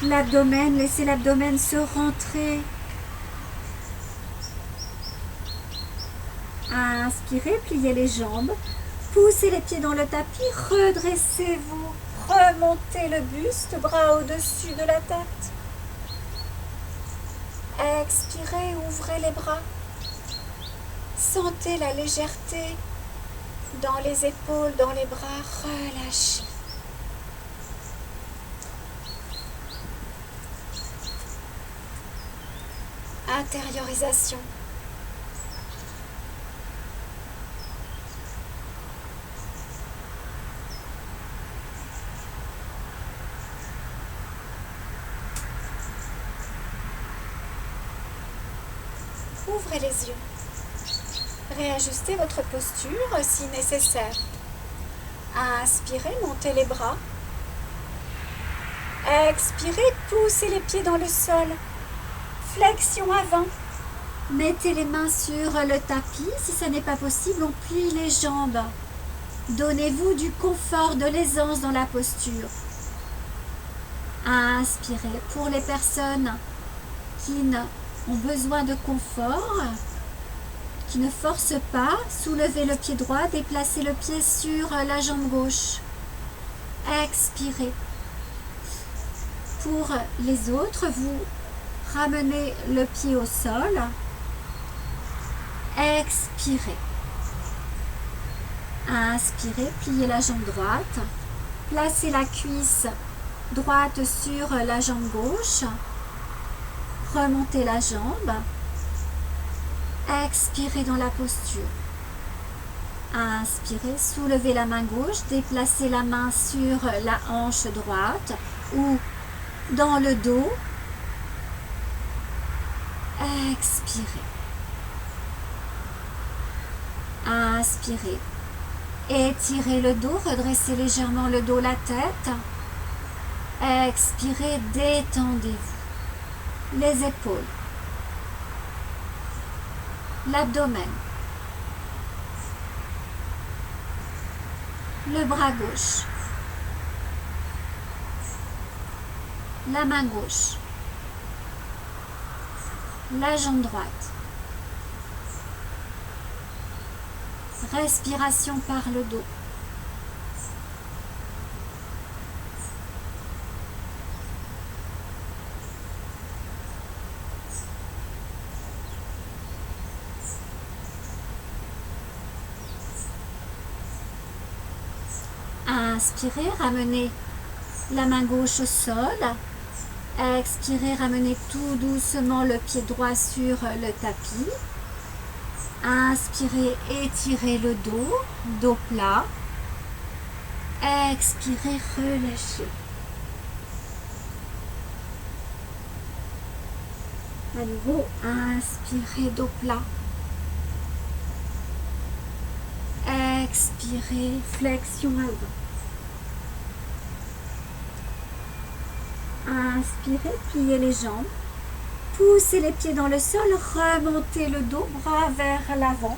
l'abdomen. Laissez l'abdomen se rentrer. Inspirez, pliez les jambes. Poussez les pieds dans le tapis. Redressez-vous. Remontez le buste, bras au-dessus de la tête. Expirez, ouvrez les bras. Sentez la légèreté dans les épaules, dans les bras. Relâchez. Intériorisation. Ouvrez les yeux. Réajustez votre posture si nécessaire. Inspirez, montez les bras. Expirez, poussez les pieds dans le sol. Flexion avant. Mettez les mains sur le tapis. Si ce n'est pas possible, on plie les jambes. Donnez-vous du confort, de l'aisance dans la posture. Inspirez. Pour les personnes qui ont besoin de confort, qui ne forcent pas, soulevez le pied droit, déplacez le pied sur la jambe gauche. Expirez. Pour les autres, vous ramenez le pied au sol. Expirez. Inspirez, pliez la jambe droite. Placez la cuisse droite sur la jambe gauche. Remontez la jambe. Expirez dans la posture. Inspirez, soulevez la main gauche, déplacez la main sur la hanche droite ou dans le dos. Expirez. Inspirez. Étirez le dos, redressez légèrement le dos, la tête. Expirez, détendez-vous. Les épaules. L'abdomen. Le bras gauche. La main gauche. La jambe droite. Respiration par le dos. Inspirez, ramenez la main gauche au sol. Expirez, ramenez tout doucement le pied droit sur le tapis. Inspirez, étirez le dos plat. Expirez, relâchez. À nouveau, inspirez, dos plat. Expirez, flexion avant. Inspirez, pliez les jambes. Poussez les pieds dans le sol, remontez le dos, bras vers l'avant.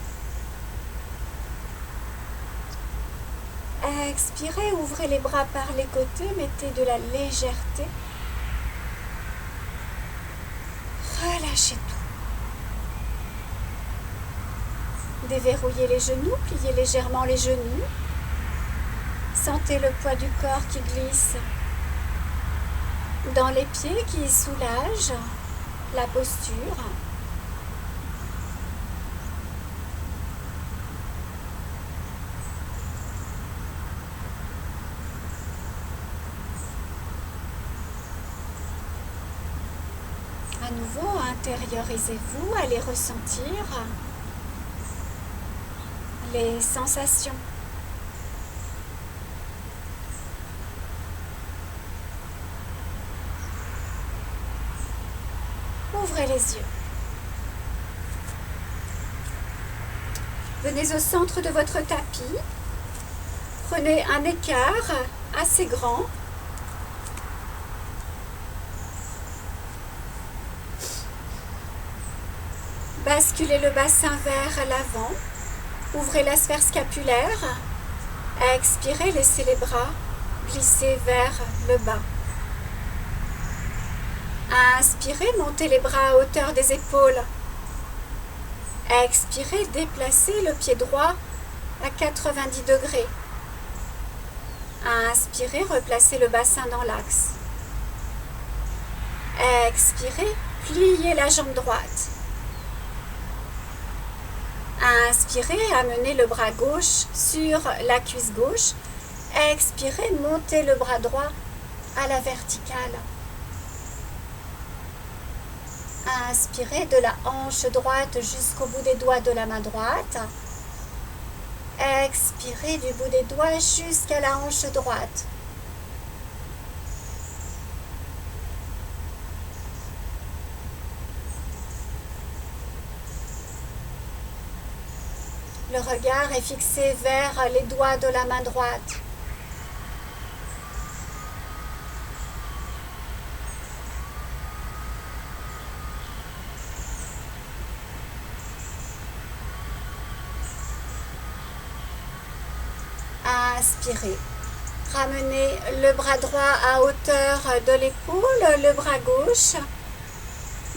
Expirez, ouvrez les bras par les côtés, mettez de la légèreté. Relâchez tout. Déverrouillez les genoux, pliez légèrement les genoux. Sentez le poids du corps qui glisse dans les pieds, qui soulage la posture. À nouveau, intériorisez-vous, allez ressentir les sensations. Ouvrez les yeux. Venez au centre de votre tapis. Prenez un écart assez grand. Basculez le bassin vers l'avant. Ouvrez la sphère scapulaire. Expirez, laissez les bras glisser vers le bas. Inspirez, montez les bras à hauteur des épaules. Expirez, déplacez le pied droit à 90 degrés. Inspirez, replacez le bassin dans l'axe. Expirez, pliez la jambe droite. Inspirez, amenez le bras gauche sur la cuisse gauche. Expirez, montez le bras droit à la verticale. Inspirez de la hanche droite jusqu'au bout des doigts de la main droite. Expirez du bout des doigts jusqu'à la hanche droite. Le regard est fixé vers les doigts de la main droite. Inspirez. Ramenez le bras droit à hauteur de l'épaule, le bras gauche.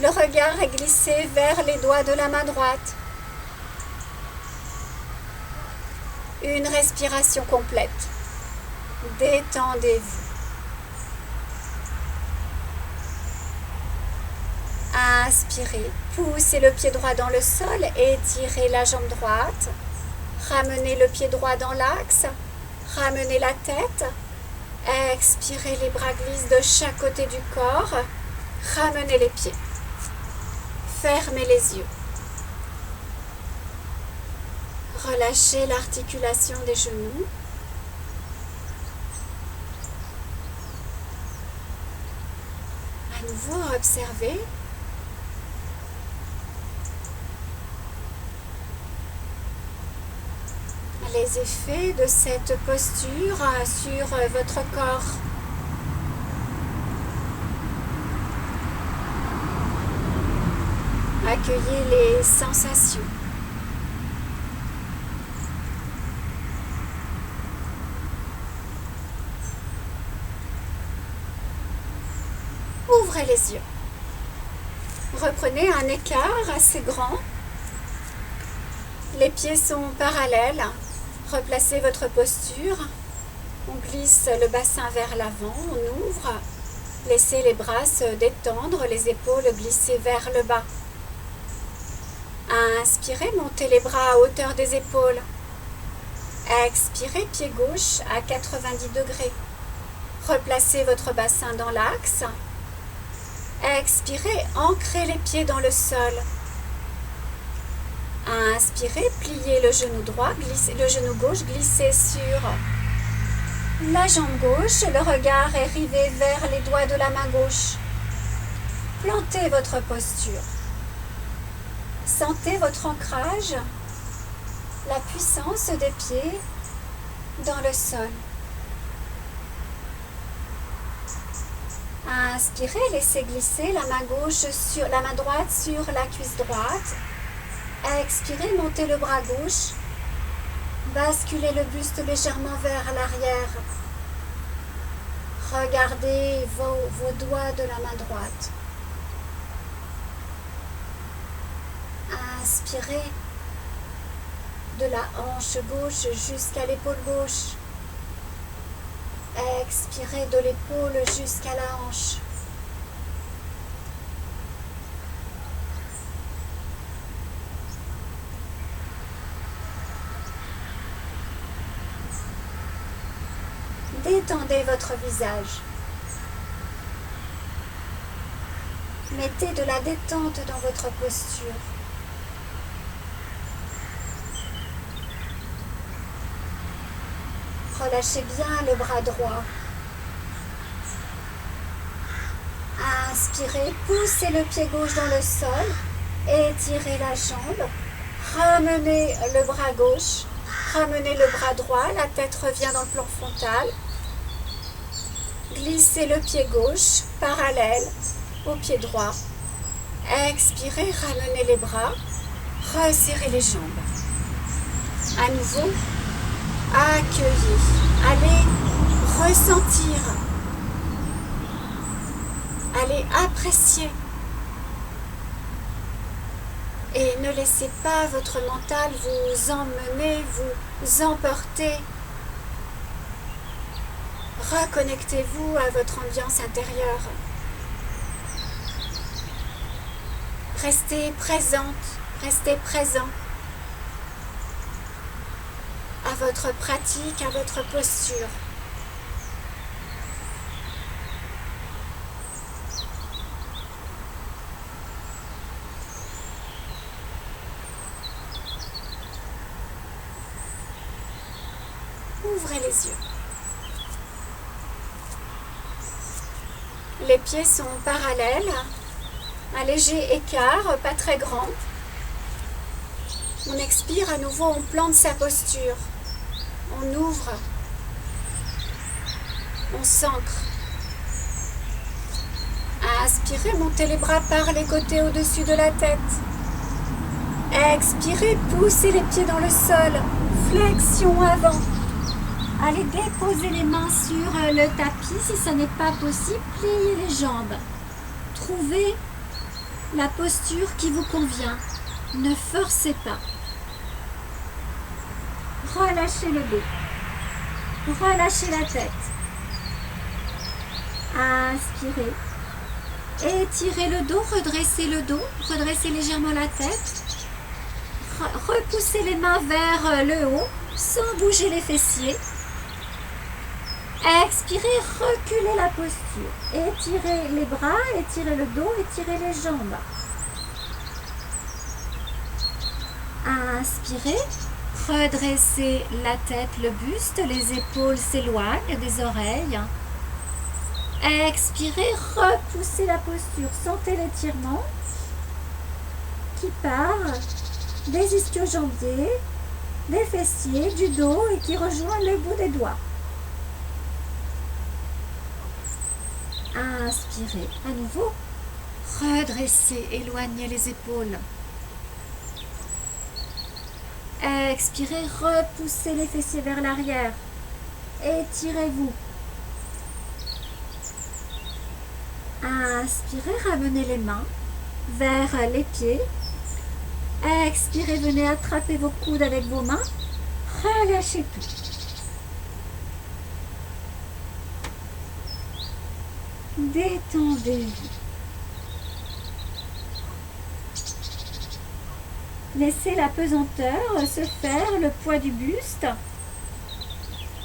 Le regard est glissé vers les doigts de la main droite. Une respiration complète. Détendez-vous. Inspirez. Poussez le pied droit dans le sol. Étirez la jambe droite. Ramenez le pied droit dans l'axe. Ramenez la tête. Expirez, les bras glissent de chaque côté du corps. Ramenez les pieds. Fermez les yeux. Relâchez l'articulation des genoux. À nouveau, observez. Les effets de cette posture sur votre corps. Accueillez les sensations. Ouvrez les yeux. Reprenez un écart assez grand. Les pieds sont parallèles. Replacez votre posture. On glisse le bassin vers l'avant, on ouvre. Laissez les bras se détendre, les épaules glisser vers le bas. Inspirez, montez les bras à hauteur des épaules. Expirez, pied gauche à 90 degrés. Replacez votre bassin dans l'axe. Expirez, ancrez les pieds dans le sol. Inspirez, pliez le genou droit, glissez le genou gauche, glissez sur la jambe gauche. Le regard est rivé vers les doigts de la main gauche. Plantez votre posture. Sentez votre ancrage, la puissance des pieds dans le sol. Inspirez, laissez glisser la main droite sur la cuisse droite. Expirez, montez le bras gauche. Basculez le buste légèrement vers l'arrière. Regardez vos doigts de la main droite. Inspirez de la hanche gauche jusqu'à l'épaule gauche. Expirez de l'épaule jusqu'à la hanche. Détendez votre visage. Mettez de la détente dans votre posture. Relâchez bien le bras droit. Inspirez, poussez le pied gauche dans le sol, étirez la jambe, ramenez le bras gauche, ramenez le bras droit, la tête revient dans le plan frontal. Glissez le pied gauche parallèle au pied droit. Expirez, ramenez les bras, resserrez les jambes. À nouveau, accueillez, allez ressentir, allez apprécier. Et ne laissez pas votre mental vous emmener, vous emporter. Reconnectez-vous à votre ambiance intérieure. Restez présente, restez présent à votre pratique, à votre posture. Ouvrez les yeux. Les pieds sont parallèles, un léger écart, pas très grand. On expire à nouveau, on plante sa posture. On ouvre. On s'ancre. Inspirez, montez les bras par les côtés au-dessus de la tête. Expirez, poussez les pieds dans le sol. Flexion avant. Allez déposer les mains sur le tapis. Si ce n'est pas possible, pliez les jambes. Trouvez la posture qui vous convient. Ne forcez pas. Relâchez le dos. Relâchez la tête. Inspirez. Étirez le dos, redressez le dos. Redressez légèrement la tête. Repoussez les mains vers le haut sans bouger les fessiers. Expirez, reculez la posture. Étirez les bras, étirez le dos, étirez les jambes. Inspirez, redressez la tête, le buste, les épaules s'éloignent des oreilles. Expirez, repoussez la posture. Sentez l'étirement qui part des ischio-jambiers, des fessiers, du dos et qui rejoint le bout des doigts. Inspirez à nouveau. Redressez, éloignez les épaules. Expirez, repoussez les fessiers vers l'arrière. Étirez-vous. Inspirez, ramenez les mains vers les pieds. Expirez, venez attraper vos coudes avec vos mains. Relâchez tout. Détendez-vous. Laissez la pesanteur se faire, le poids du buste.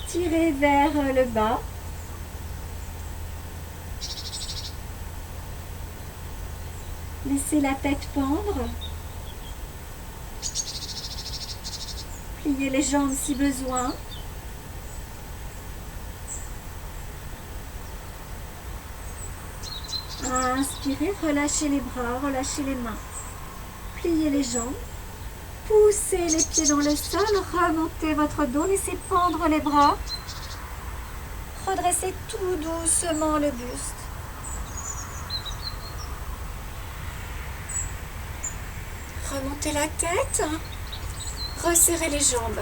Tirez vers le bas. Laissez la tête pendre. Pliez les jambes si besoin. Inspirez, relâchez les bras, relâchez les mains. Pliez les jambes. Poussez les pieds dans le sol, remontez votre dos, laissez pendre les bras. Redressez tout doucement le buste. Remontez la tête. Resserrez les jambes.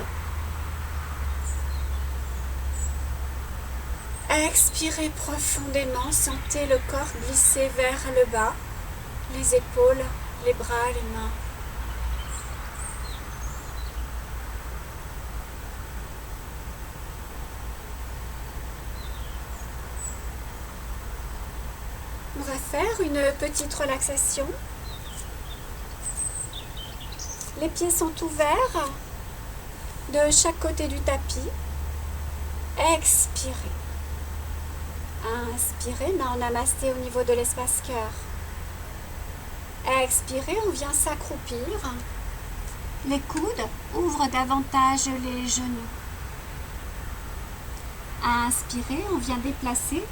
Expirez profondément, sentez le corps glisser vers le bas, les épaules, les bras, les mains. On va faire une petite relaxation. Les pieds sont ouverts de chaque côté du tapis. Expirez. Inspirez, main en namasté au niveau de l'espace cœur. Expirez, on vient s'accroupir. Les coudes ouvrent davantage les genoux. Inspirez, on vient déplacer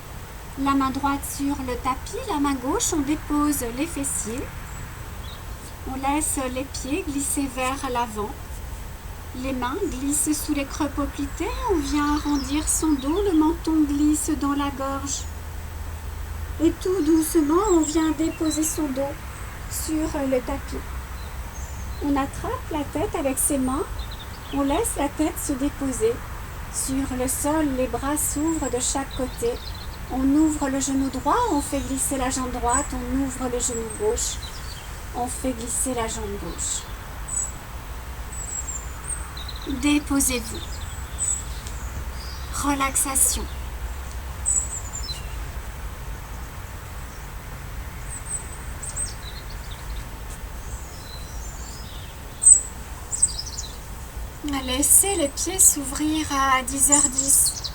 La main droite sur le tapis, la main gauche, on dépose les fessiers. On laisse les pieds glisser vers l'avant. Les mains glissent sous les creux poplités. On vient arrondir son dos, le menton glisse dans la gorge. Et tout doucement, on vient déposer son dos sur le tapis. On attrape la tête avec ses mains. On laisse la tête se déposer. Sur le sol, les bras s'ouvrent de chaque côté. On ouvre le genou droit, on fait glisser la jambe droite, on ouvre le genou gauche, on fait glisser la jambe gauche. Déposez-vous. Relaxation. Laissez les pieds s'ouvrir à 10h10.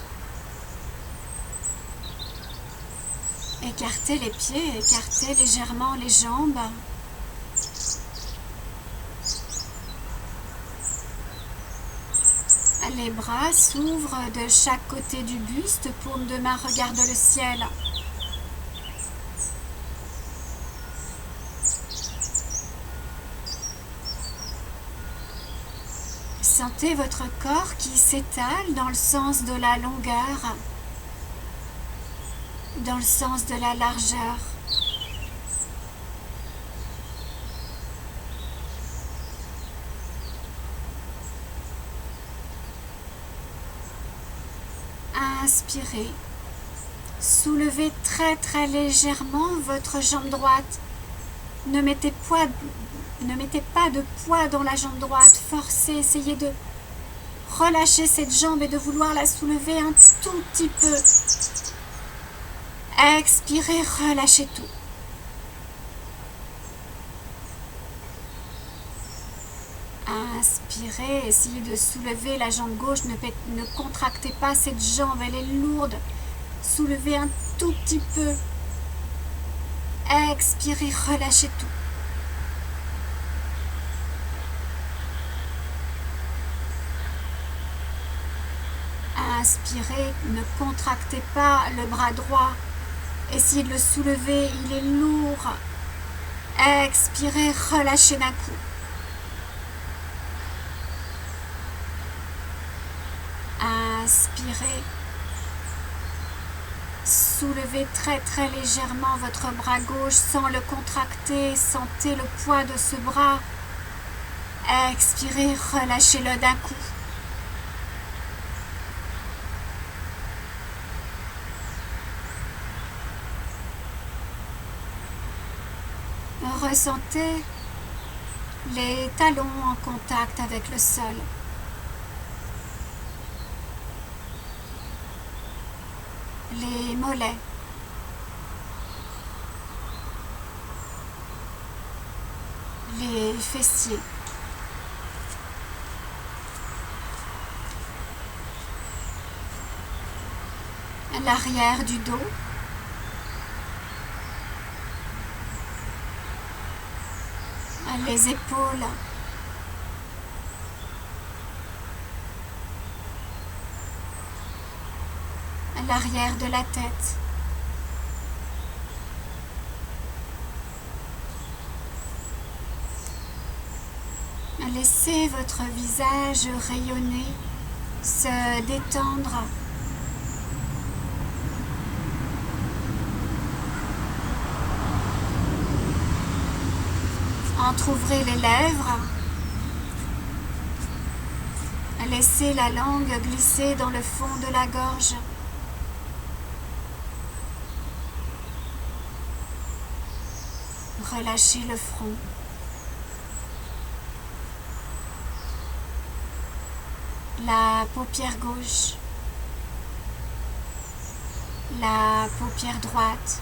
Écartez les pieds, écartez légèrement les jambes. Les bras s'ouvrent de chaque côté du buste, paume de main regarde le ciel. Sentez votre corps qui s'étale dans le sens de la longueur, dans le sens de la largeur. Inspirez. Soulevez très très légèrement votre jambe droite. Ne mettez pas de poids dans la jambe droite. Forcez, essayez de relâcher cette jambe et de vouloir la soulever un tout petit peu. Expirez, relâchez tout. Inspirez, essayez de soulever la jambe gauche, ne contractez pas cette jambe, elle est lourde. Soulevez un tout petit peu. Expirez, relâchez tout. Inspirez, ne contractez pas le bras droit. Essayez de le soulever, il est lourd. Expirez, relâchez d'un coup. Inspirez. Soulevez très très légèrement votre bras gauche sans le contracter. Sentez le poids de ce bras. Expirez, relâchez-le d'un coup. Ressentez les talons en contact avec le sol. Les mollets. Les fessiers. L'arrière du dos. Les épaules. L'arrière de la tête. Laissez votre visage rayonner, se détendre. Entrouvrez les lèvres. Laissez la langue glisser dans le fond de la gorge. Relâchez le front. La paupière gauche. La paupière droite.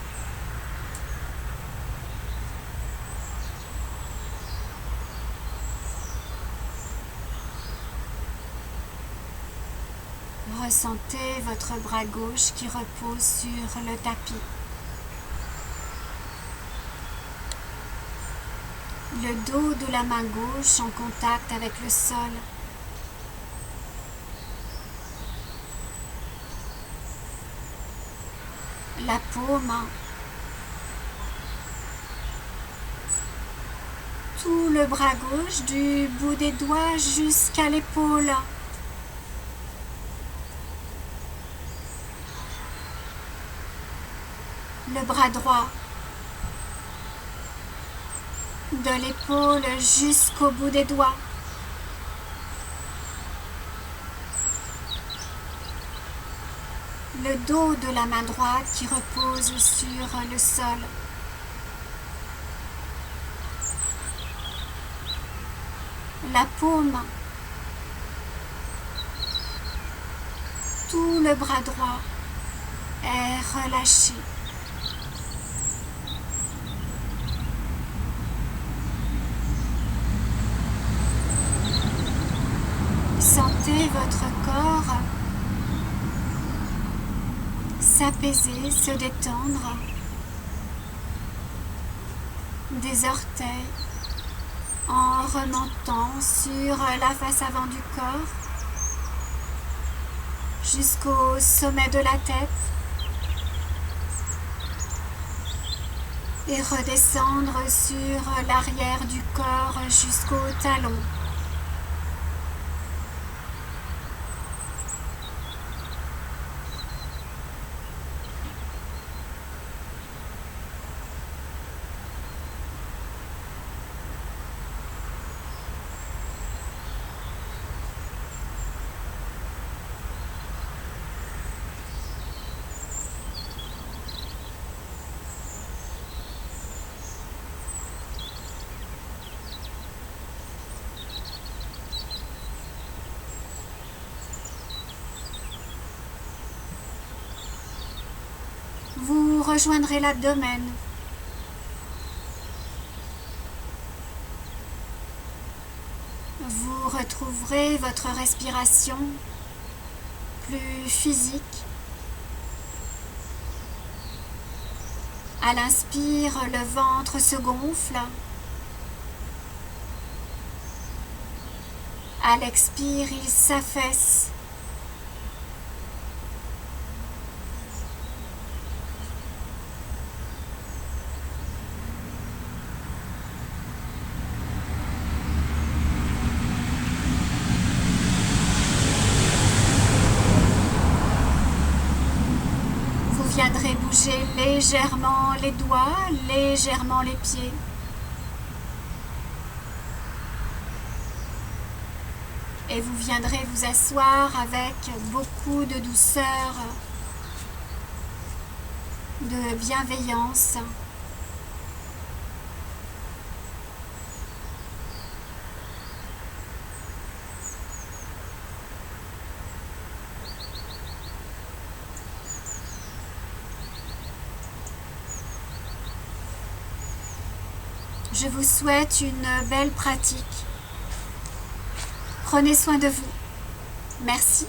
Ressentez votre bras gauche qui repose sur le tapis. Le dos de la main gauche en contact avec le sol. la paume, tout le bras gauche du bout des doigts jusqu'à l'épaule, le bras droit, de l'épaule jusqu'au bout des doigts, le dos de la main droite qui repose sur le sol, la paume, tout le bras droit est relâché. Sentez votre corps s'apaiser, se détendre, des orteils en remontant sur la face avant du corps jusqu'au sommet de la tête et redescendre sur l'arrière du corps jusqu'au talon. Vous rejoindrez l'abdomen. Vous retrouverez votre respiration plus physique. À l'inspire, le ventre se gonfle. À l'expire, il s'affaisse. Vous viendrez bouger légèrement les doigts, légèrement les pieds. Et vous viendrez vous asseoir avec beaucoup de douceur, de bienveillance. Je vous souhaite une belle pratique. Prenez soin de vous. Merci.